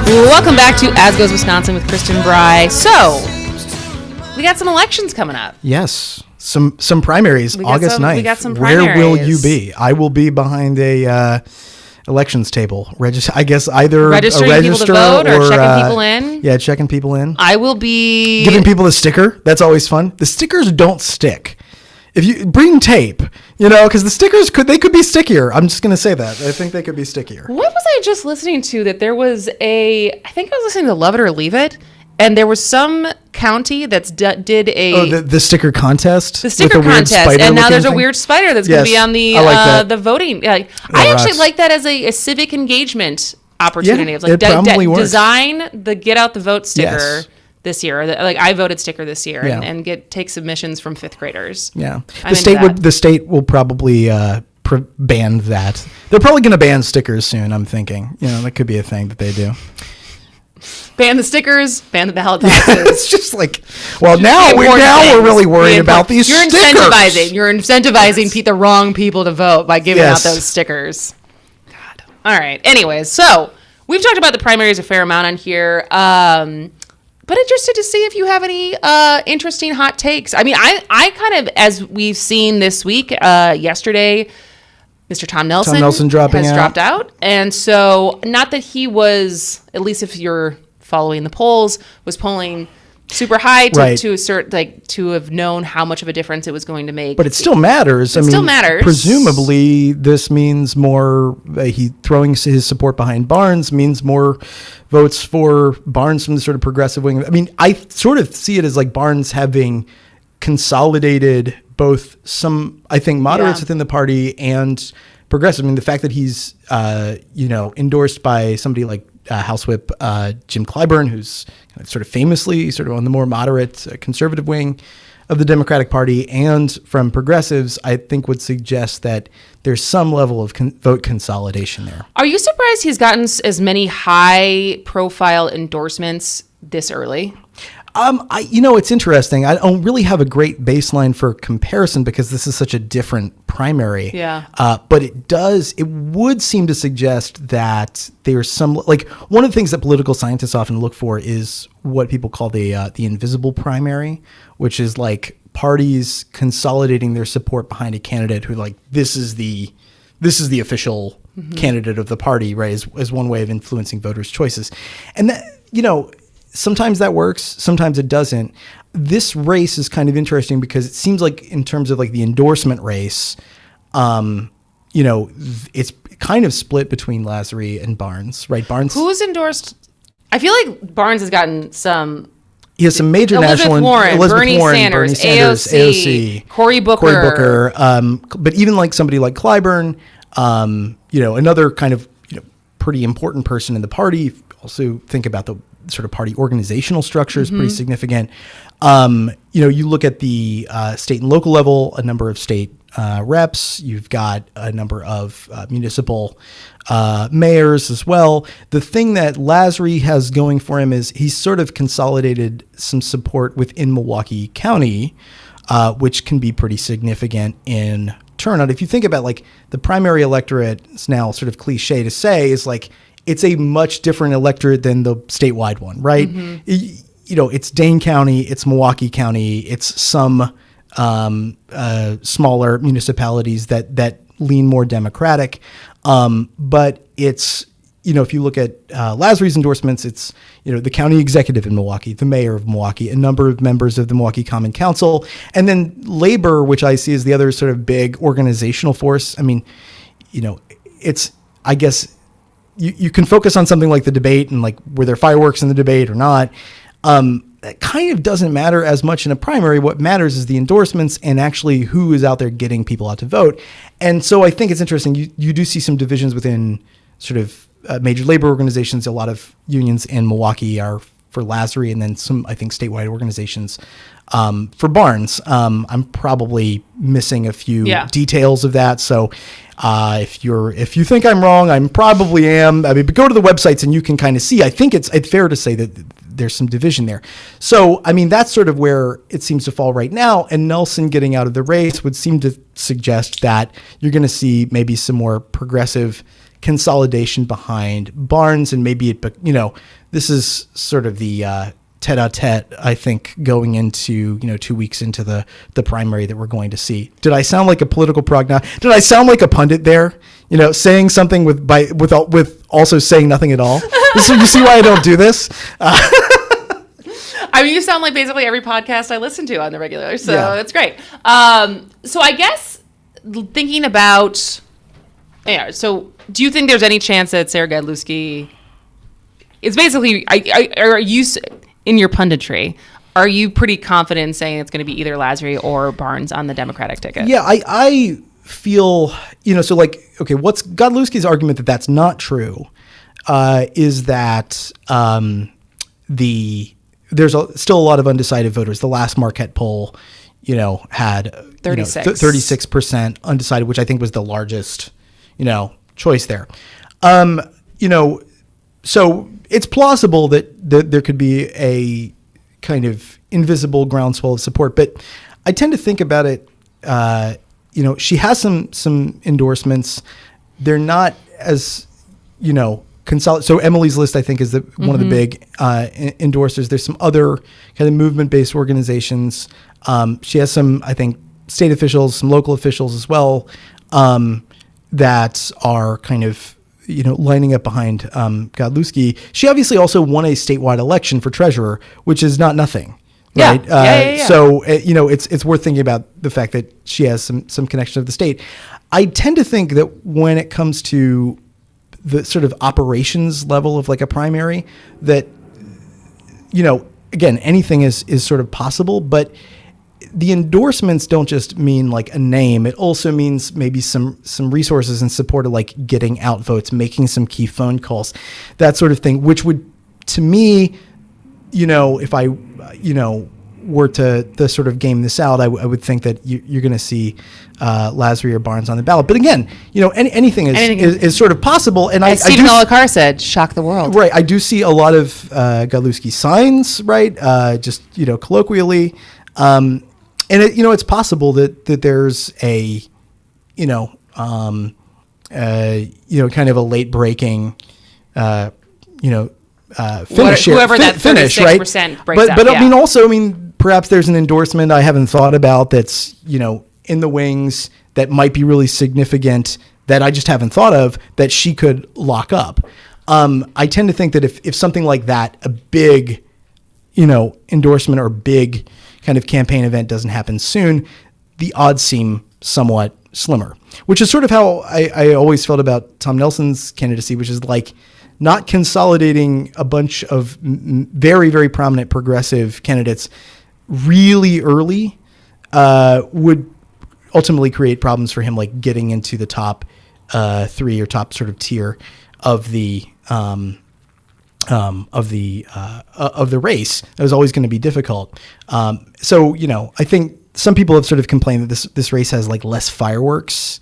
C: Welcome back to As Goes Wisconsin with Kristin Brey. So, we got some elections coming up.
H: Yes. Some primaries, August 9th.
C: We got some primaries.
H: Where will you be? I will be behind a elections table. I guess either
C: Registering
H: a
C: people to
H: register
C: vote or checking people in.
H: Yeah, checking people in.
C: I will be
H: giving people the sticker. That's always fun. The stickers don't stick. If you bring tape, because the stickers could be stickier. I'm just going to say that. I think they could be stickier.
C: What was I just listening to? That there was I think I was listening to Love It or Leave It, and there was some county that's did a
H: the sticker contest.
C: The sticker contest, and now there's a weird spider that's going to be on the voting. I actually like that as a civic engagement opportunity.
H: Yeah,
C: It's like
H: it probably works.
C: Design the Get Out the Vote sticker. This year, like I voted sticker this year, and take submissions from 5th graders.
H: Yeah, the state will probably ban that. They're probably going to ban stickers soon. I'm thinking, that could be a thing that they do.
C: Ban the stickers, ban the ballot boxes.
H: It's just like, now we're really worried about these stickers.
C: You're incentivizing the wrong people to vote by giving out those stickers. God. All right. Anyways, so we've talked about the primaries a fair amount on here. But interested to see if you have any interesting hot takes. I mean, I kind of, as we've seen this week, yesterday, Mr. Tom Nelson has dropped out. And so, not that he was, at least if you're following the polls, was polling super high to assert, to have known how much of a difference it was going to make.
H: But it still matters.
C: It still matters.
H: Presumably, this means more. He throwing his support behind Barnes means more votes for Barnes from the sort of progressive wing. I mean, I sort of see it as like Barnes having consolidated both some, I think, moderates within the party and progressive. I mean, the fact that he's, endorsed by somebody like House Whip Jim Clyburn, who's sort of famously sort of on the more moderate conservative wing of the Democratic Party, and from progressives, I think would suggest that there's some level of vote consolidation there.
C: Are you surprised he's gotten as many high-profile endorsements this early?
H: It's interesting. I don't really have a great baseline for comparison because this is such a different primary.
C: Yeah.
H: But it would seem to suggest that there's some, like, one of the things that political scientists often look for is what people call the invisible primary, which is like parties consolidating their support behind a candidate who, like, this is the official candidate of the party, right? As one way of influencing voters' choices. And that, sometimes that works, sometimes it doesn't. This race is kind of interesting because it seems like in terms of like the endorsement race, it's kind of split between Lasry and Barnes, right? Barnes.
C: Who's endorsed? I feel like Barnes has gotten some.
H: He has some major
C: Elizabeth
H: Warren,
C: Bernie Sanders, AOC, Cory Booker.
H: But even like somebody like Clyburn, another kind of pretty important person in the party. Also think about the sort of party organizational structure is pretty significant. You look at the state and local level, a number of state reps. You've got a number of municipal mayors as well. The thing that Lasry has going for him is he's sort of consolidated some support within Milwaukee County, which can be pretty significant in turnout. If you think about like the primary electorate, it's now sort of cliche to say, is like it's a much different electorate than the statewide one, right? It's Dane County, it's Milwaukee County, it's some smaller municipalities that lean more Democratic. But it's, if you look at Lasry's endorsements, it's, the county executive in Milwaukee, the mayor of Milwaukee, a number of members of the Milwaukee Common Council, and then labor, which I see as the other sort of big organizational force. I mean, it's, I guess, you can focus on something like the debate and like were there fireworks in the debate or not. That kind of doesn't matter as much in a primary. What matters is the endorsements and actually who is out there getting people out to vote. And so I think it's interesting. You do see some divisions within sort of major labor organizations. A lot of unions in Milwaukee are for Lasry, and then some, I think, statewide organizations for Barnes. I'm probably missing a few details of that. So if you think I'm wrong, I probably am. I mean, but go to the websites and you can kind of see. I think it's fair to say that there's some division there. So, I mean, that's sort of where it seems to fall right now. And Nelson getting out of the race would seem to suggest that you're going to see maybe some more progressive consolidation behind Barnes, and maybe this is sort of the tete-a-tete, I think, going into 2 weeks into the primary that we're going to see. Did I sound like a political Did I sound like a pundit there? Saying something with also saying nothing at all. So you see why I don't do this?
C: I mean, you sound like basically every podcast I listen to on the regular, so
H: Yeah.
C: it's great. So I guess thinking about, so do you think there's any chance that Sarah Godlewski is basically, are you, in your punditry, are you pretty confident in saying it's going to be either Lasry or Barnes on the Democratic ticket?
H: Yeah, I feel, so okay, what's Godlewski's argument that that's not true is that there's still a lot of undecided voters. The last Marquette poll, had 36% undecided, which I think was the largest, choice there. So it's plausible that there could be a kind of invisible groundswell of support, but I tend to think about it. She has some endorsements. They're not as, So Emily's List, I think, is one of the big endorsers. There's some other kind of movement-based organizations. She has some, I think, state officials, some local officials as well, that are kind of, lining up behind Godlewski. She obviously also won a statewide election for treasurer, which is not nothing. Right.
C: Yeah.
H: So, it's worth thinking about the fact that she has some connection to the state. I tend to think that when it comes to the sort of operations level of like a primary, that, again, anything is sort of possible, but the endorsements don't just mean like a name. It also means maybe some resources and support of like getting out votes, making some key phone calls, that sort of thing, which would, to me, if I, were to sort of game this out, I would think that you're going to see Lasry or Barnes on the ballot. But again, anything is sort of possible. And
C: as Stephen Olakar said, shock the world.
H: Right. I do see a lot of Godlewski signs, right? Just, colloquially. And it's possible that there's a, kind of a late breaking, finish here.
C: Whoever that
H: finish,
C: 36%
H: right?
C: breaks out.
H: But I mean, perhaps there's an endorsement I haven't thought about that's, in the wings that might be really significant that I just haven't thought of that she could lock up. I tend to think that if something like that, a big, endorsement or big kind of campaign event doesn't happen soon, the odds seem somewhat slimmer, which is sort of how I always felt about Tom Nelson's candidacy, which is like not consolidating a bunch of very, very prominent progressive candidates really early would ultimately create problems for him, like getting into the top 3 or top sort of tier of the race. That was always going to be difficult. So, I think some people have sort of complained that this race has like less fireworks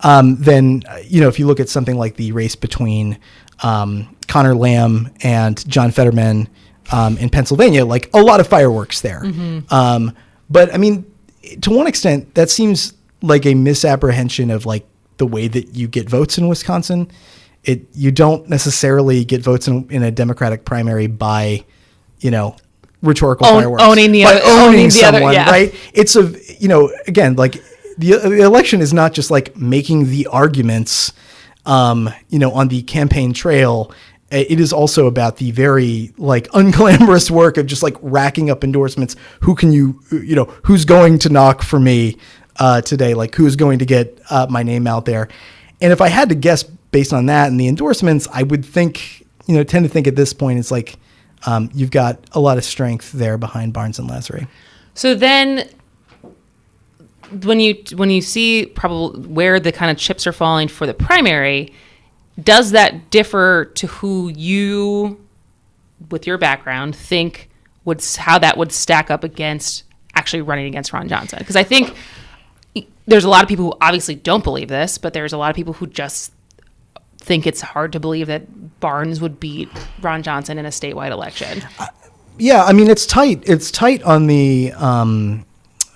H: than, if you look at something like the race between Connor Lamb and John Fetterman in Pennsylvania, like a lot of fireworks there. But I mean, to one extent, that seems like a misapprehension of like the way that you get votes in Wisconsin. You don't necessarily get votes in a Democratic primary by, rhetorical fireworks.
C: Owning
H: someone,
C: yeah.
H: right? It's again, like the election is not just like making the arguments, on the campaign trail. It is also about the very like unglamorous work of just like racking up endorsements. Who can who's going to knock for me today? Like who's going to get my name out there? And if I had to guess based on that and the endorsements, I would think, tend to think at this point, it's like you've got a lot of strength there behind Barnes and Lasry.
C: So then when you see probably where the kind of chips are falling for the primary, does that differ to who you, with your background, think how that would stack up against actually running against Ron Johnson? Because I think there's a lot of people who obviously don't believe this, but there's a lot of people who just think it's hard to believe that Barnes would beat Ron Johnson in a statewide election.
H: Yeah, I mean it's tight. It's tight on the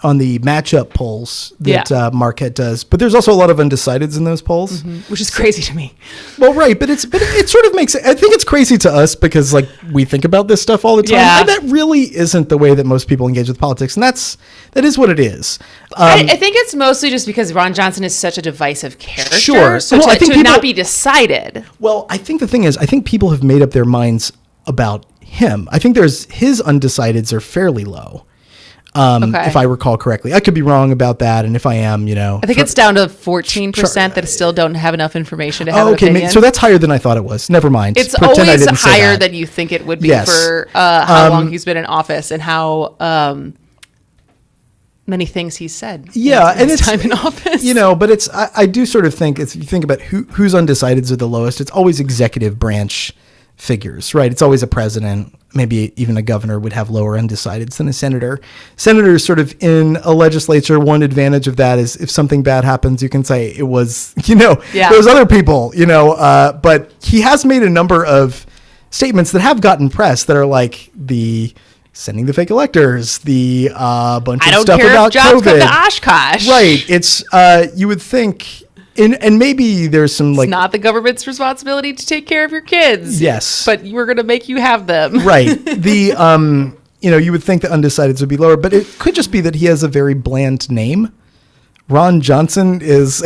H: matchup polls that Marquette does, but there's also a lot of undecideds in those polls,
C: which is crazy to me.
H: Well, right, but it sort of makes it. I think it's crazy to us because like we think about this stuff all the time, and that really isn't the way that most people engage with politics, and that is what it is.
C: I think it's mostly just because Ron Johnson is such a divisive character.
H: Sure,
C: so
H: well, I think
C: not be decided.
H: Well, I think the thing is, I think people have made up their minds about him. I think his undecideds are fairly low. If I recall correctly, I could be wrong about that, and if I am,
C: I think it's down to 14% that still don't have enough information to have an opinion.
H: So that's higher than I thought it was. Never mind.
C: It's always higher than you think it would be for how long he's been in office and how many things he's said.
H: Yeah, and it's
C: time in office.
H: But it's I do sort of think if you think about whose undecideds are the lowest, it's always executive branch figures, right? It's always a president, maybe even a governor would have lower undecideds than a senator. Senators sort of in a legislature, one advantage of that is if something bad happens, you can say it was, those other people, but he has made a number of statements that have gotten press that are like the sending the fake electors, the bunch of stuff about COVID.
C: Come to Oshkosh.
H: Right. It's, you would think, and maybe there's some like...
C: It's not the government's responsibility to take care of your kids.
H: Yes.
C: But we're going to make you have them.
H: Right. The, you would think the undecideds would be lower, but it could just be that he has a very bland name. Ron Johnson is,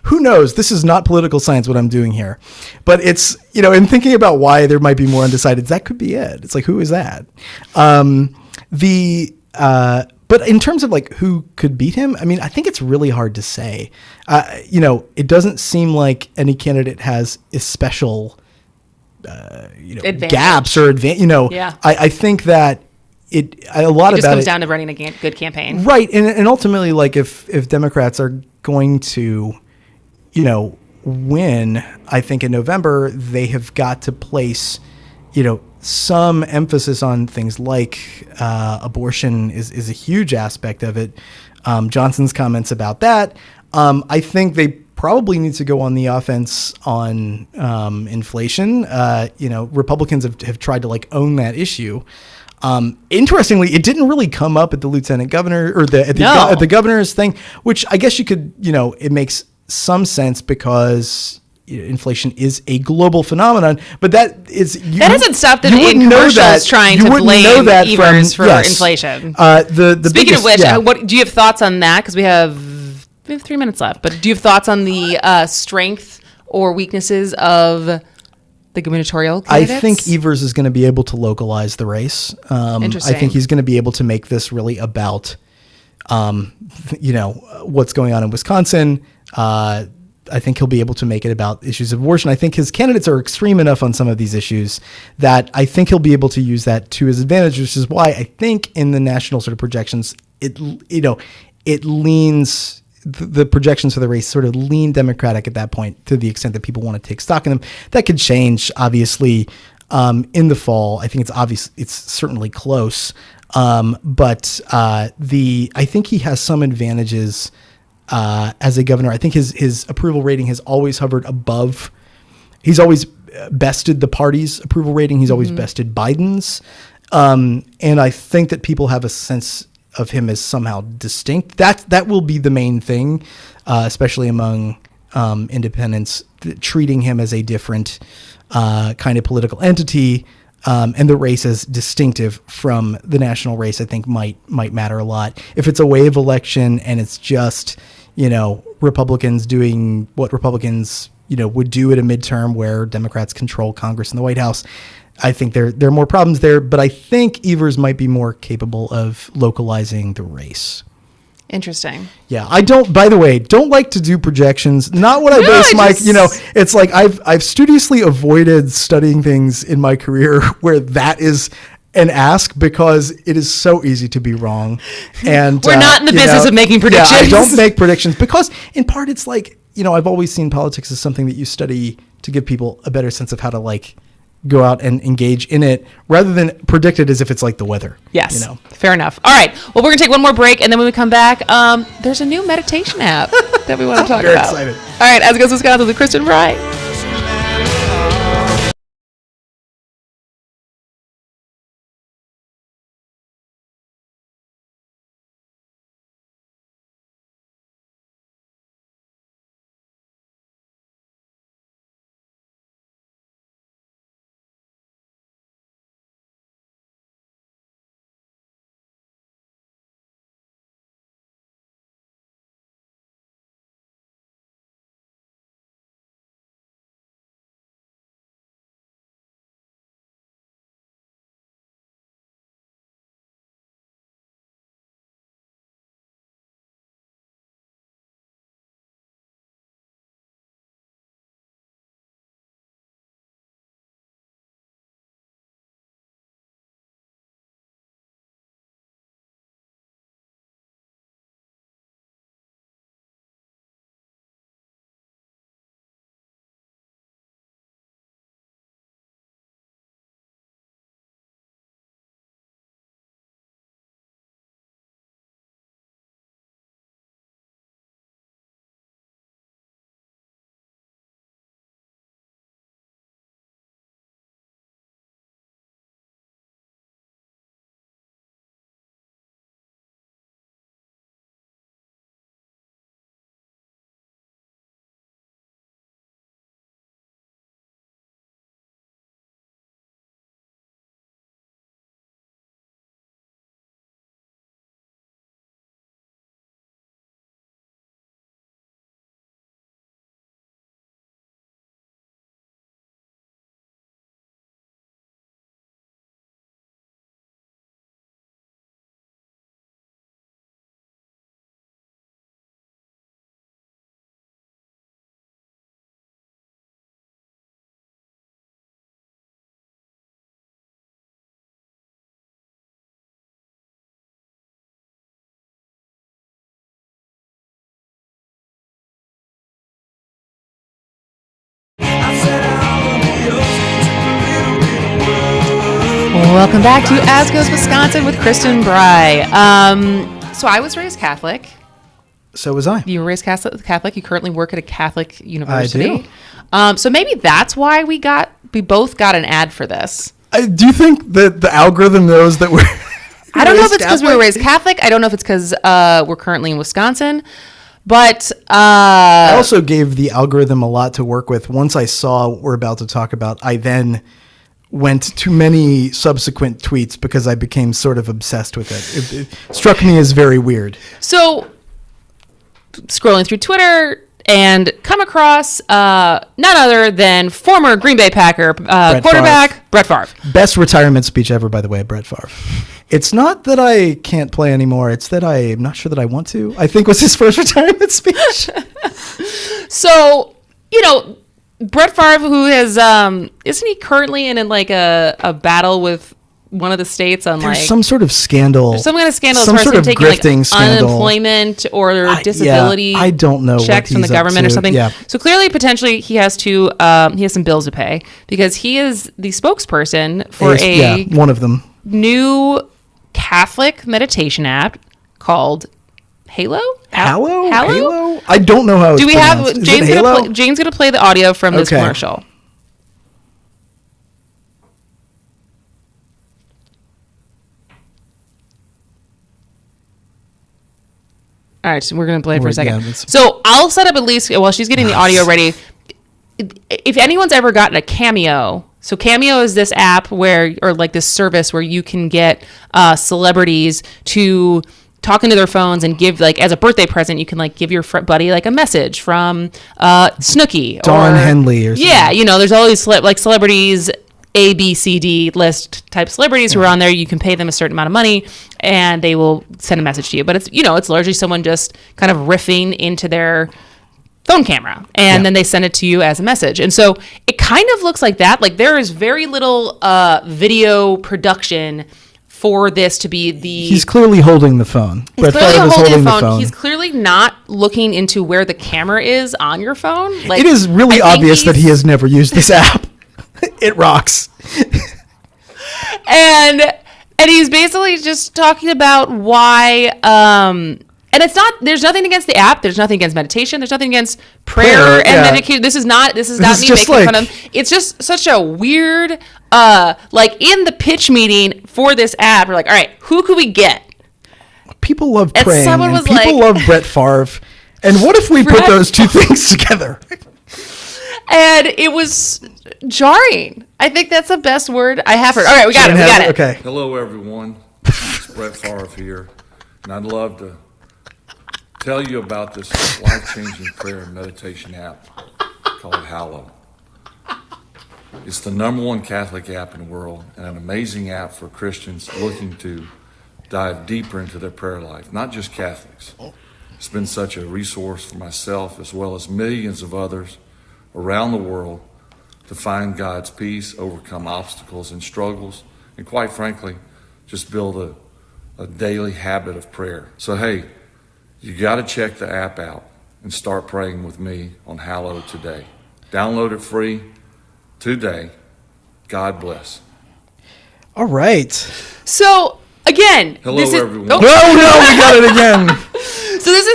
H: who knows? This is not political science what I'm doing here. But it's, in thinking about why there might be more undecideds, that could be it. It's like, who is that? But in terms of like who could beat him, I mean, I think it's really hard to say. It doesn't seem like any candidate has a special, gaps or I think that a lot
C: it just
H: about
C: comes
H: it
C: down to running a good campaign,
H: right? And ultimately, like if Democrats are going to, win, I think in November they have got to place, some emphasis on things like abortion is a huge aspect of it. Johnson's comments about that. I think they probably need to go on the offense on inflation. Republicans have tried to like own that issue. Interestingly, it didn't really come up at the lieutenant governor or at the governor's thing, which I guess you could, it makes some sense because inflation is a global phenomenon, but that
C: hasn't stopped them in commercials trying to blame Evers for inflation. Speaking of which, what do you have thoughts on that? Because we have 3 minutes left, but do you have thoughts on the strength or weaknesses of the gubernatorial candidates?
H: I think Evers is going to be able to localize the race.
C: Interesting.
H: I think he's going to be able to make this really about, what's going on in Wisconsin. I think he'll be able to make it about issues of abortion. I think his candidates are extreme enough on some of these issues that I think he'll be able to use that to his advantage, which is why I think in the national sort of projections, it leans, the projections for the race sort of lean Democratic at that point to the extent that people want to take stock in them. That could change, obviously, in the fall. I think it's obvious, it's certainly close. But I think he has some advantages as a governor. I think his approval rating has always hovered above. He's always bested the party's approval rating. He's always bested Biden's. And I think that people have a sense of him as somehow distinct. That will be the main thing, especially among independents, treating him as a different kind of political entity. And the race as distinctive from the national race, I think might matter a lot. If it's a wave election and it's just, Republicans doing what Republicans, would do at a midterm where Democrats control Congress and the White House, I think there are more problems there. But I think Evers might be more capable of localizing the race.
C: Interesting.
H: Yeah, I don't like to do projections. Not what I base my, it's like I've studiously avoided studying things in my career where that is an ask because it is so easy to be wrong. And
C: we're not in the business of making predictions.
H: Yeah, I don't make predictions because in part it's like, I've always seen politics as something that you study to give people a better sense of how to like go out and engage in it rather than predict it as if it's like the weather.
C: Yes. Fair enough. All right. Well, we're going to take one more break. And then when we come back, there's a new meditation app that we want to talk
H: Very
C: about.
H: excited.
C: All right. As it goes, Wisconsin with Kristin and Brey. Welcome back to As Goes Wisconsin with Kristin and Brey. So I was raised Catholic.
H: So was I.
C: You were raised Catholic. You currently work at a Catholic university.
H: I do.
C: So maybe that's why we both got an ad for this.
H: Do you think that the algorithm knows that we're
C: I don't know if it's because we were raised Catholic. I don't know if it's because we're currently in Wisconsin. But
H: I also gave the algorithm a lot to work with. Once I saw what we're about to talk about, I then went to many subsequent tweets because I became sort of obsessed with it. It struck me as very weird.
C: So, scrolling through Twitter and come across none other than former Green Bay Packer quarterback Brett Favre.
H: Best retirement speech ever, by the way, Brett Favre. It's not that I can't play anymore. It's that I'm not sure that I want to, I think was his first retirement speech.
C: So, Brett Favre, who has, isn't he currently in like a battle with one of the states on
H: There's some sort of scandal.
C: There's some kind of scandal
H: some
C: as far
H: sort
C: as
H: of
C: him taking
H: grifting scandal.
C: Unemployment or disability
H: I don't know
C: checks from the government or something.
H: Yeah.
C: So clearly, potentially, he has some bills to pay because he is the spokesperson for
H: one of them.
C: New Catholic meditation app called Halo?
H: Halo? I don't know how it's pronounced.
C: Jane's going to play the audio from this commercial. All right, so we're going to play it for a second. So I'll set up at least, while she's getting the audio ready, if anyone's ever gotten a Cameo, so Cameo is this app or this service where you can get celebrities to talk into their phones and give, like, as a birthday present, you can, like, give your buddy, like, a message from Snooki.
H: Don Henley or something.
C: Yeah, there's all these celebrities, A, B, C, D list type celebrities who are on there. You can pay them a certain amount of money and they will send a message to you. But it's largely someone just kind of riffing into their phone camera and then they send it to you as a message. And so it kind of looks like that. Like there is very little video production for this to be
H: He's clearly holding the phone.
C: He's clearly holding the phone. He's clearly not looking into where the camera is on your phone. Like,
H: it is really obvious that he has never used this app. It rocks.
C: and he's basically just talking about why and it's not, there's nothing against the app, there's nothing against meditation, there's nothing against prayer and medication. This is not me making fun of him. It's just such a weird like in the pitch meeting for this app, we're like, all right, who could we get?
H: People love praying and people love Brett Favre. And what if we put those two things together?
C: And it was jarring. I think that's the best word I have heard. All right, we got it.
H: Okay.
K: Hello, everyone. It's Brett Favre here, and I'd love to tell you about this life-changing prayer and meditation app called Hallow. It's the #1 Catholic app in the world, and an amazing app for Christians looking to dive deeper into their prayer life, not just Catholics. It's been such a resource for myself as well as millions of others around the world to find God's peace, overcome obstacles and struggles, and quite frankly, just build a daily habit of prayer. So hey, you got to check the app out and start praying with me on Hallow today. Download it free today. God bless.
H: All right.
C: So again,
K: hello everyone.
H: No, we got it again.
C: So this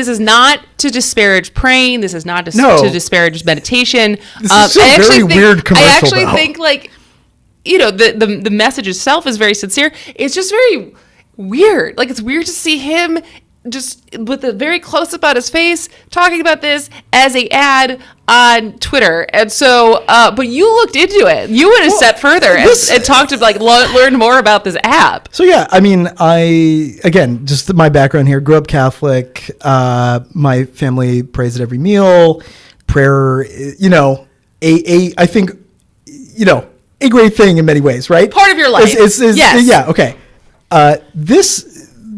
C: is not to disparage praying. This is not to disparage meditation.
H: This is a very weird commercial.
C: I actually think, like, the message itself is very sincere. It's just very weird. Like, it's weird to see him just with a very close up on his face talking about this as a ad on Twitter. And so, but you looked into it. You went a step further and talked to learn more about this app.
H: So yeah, I mean, just my background here, grew up Catholic. My family prays at every meal. Prayer, I think, a great thing in many ways, right?
C: Part of your life.
H: Yes. Yeah. Okay.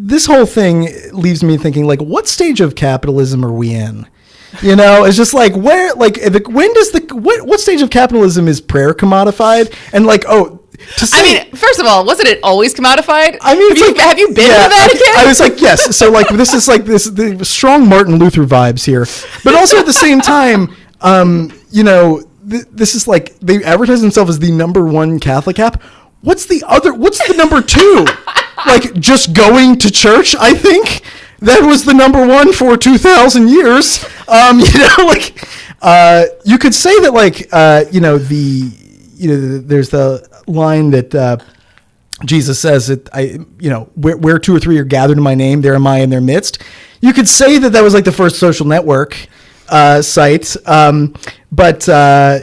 H: This whole thing leaves me thinking, like, what stage of capitalism are we in? It's just like, where, like, what stage of capitalism is prayer commodified? And like,
C: first of all, wasn't it always commodified?
H: I mean,
C: have you been to that again?
H: I was like, yes. So like, this is like the strong Martin Luther vibes here, but also at the same time, this is like, they advertise themselves as the #1 Catholic app. What's the number 2? Like, just going to church, I think. That was the number 1 for 2,000 years. You could say that, like, there's the line that Jesus says that where 2 or 3 are gathered in my name, there am I in their midst. You could say that was like the first social network site, but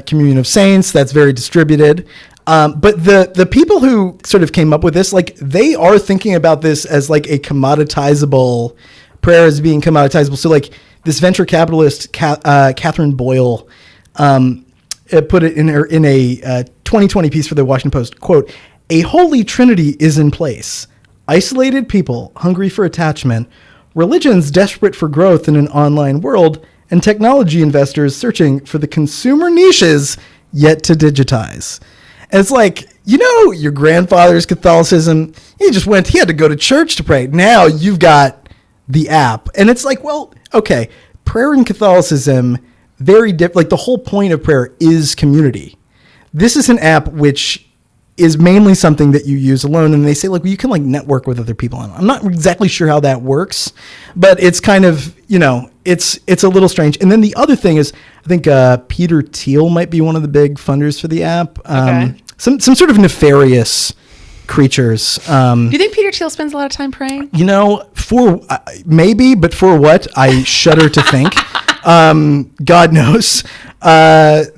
H: communion of saints, that's very distributed. But the people who sort of came up with this, like, they are thinking about this as like a commoditizable prayer, as being commoditizable. So like this venture capitalist, Catherine Boyle, put it in a 2020 piece for the Washington Post, quote, "A holy trinity is in place. Isolated people hungry for attachment, religions desperate for growth in an online world, and technology investors searching for the consumer niches yet to digitize." And it's like, your grandfather's Catholicism, he had to go to church to pray. Now you've got the app. And it's like, well, okay, prayer in Catholicism, very different. Like, the whole point of prayer is community. This is an app which is mainly something that you use alone. And they say, like, well, you can like network with other people on it. I'm not exactly sure how that works, but it's kind of, it's a little strange. And then the other thing is, I think Peter Thiel might be one of the big funders for the app. Some sort of nefarious creatures.
C: Do you think Peter Thiel spends a lot of time praying?
H: For maybe, but for what? I shudder to think. God knows. But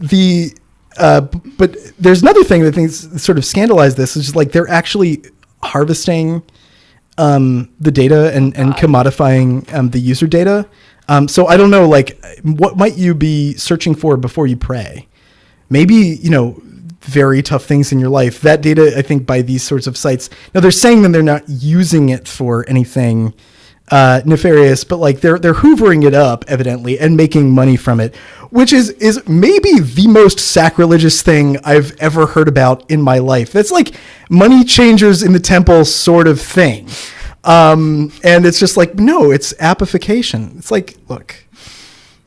H: there's another thing that I think sort of scandalized this, is just like they're actually harvesting the data and commodifying the user data. So I don't know, like, what might you be searching for before you pray? Maybe, very tough things in your life. That data, I think, by these sorts of sites. Now, they're saying that they're not using it for anything nefarious, but like they're hoovering it up evidently and making money from it, which is maybe the most sacrilegious thing I've ever heard about in my life. That's like money changers in the temple sort of thing. And it's just like, no, it's appification. It's like, look,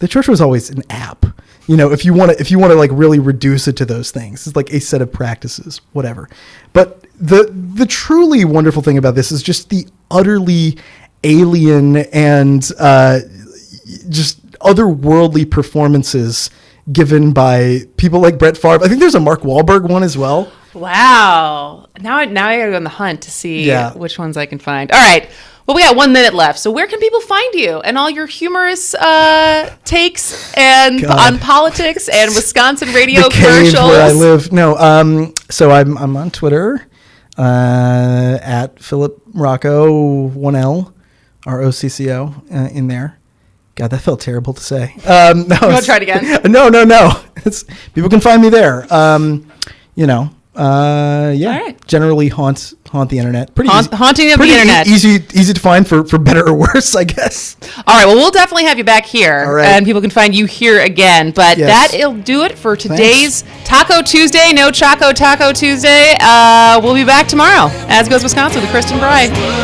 H: the church was always an app. If you want to like really reduce it to those things, it's like a set of practices, whatever. But the truly wonderful thing about this is just the utterly alien and just otherworldly performances given by people like Brett Favre. I think there's a Mark Wahlberg one as well.
C: Wow. Now I gotta go on the hunt to see which ones I can find. All right. Well, we got 1 minute left. So where can people find you and all your humorous takes and on politics and Wisconsin radio
H: the
C: commercials?
H: Cave where I live. No. So I'm on Twitter at Philip Rocco, 1L, ROCCO in there. God, that felt terrible to say. No,
C: you want to try it again?
H: No. People can find me there. All right. Generally haunt the internet.
C: Haunting of the internet.
H: Easy to find for better or worse, I guess.
C: All right. Well, we'll definitely have you back here, and people can find you here again. But that'll do it for today's Taco Tuesday. No Choco Taco Tuesday. We'll be back tomorrow. As Goes Wisconsin with Kristin Brey.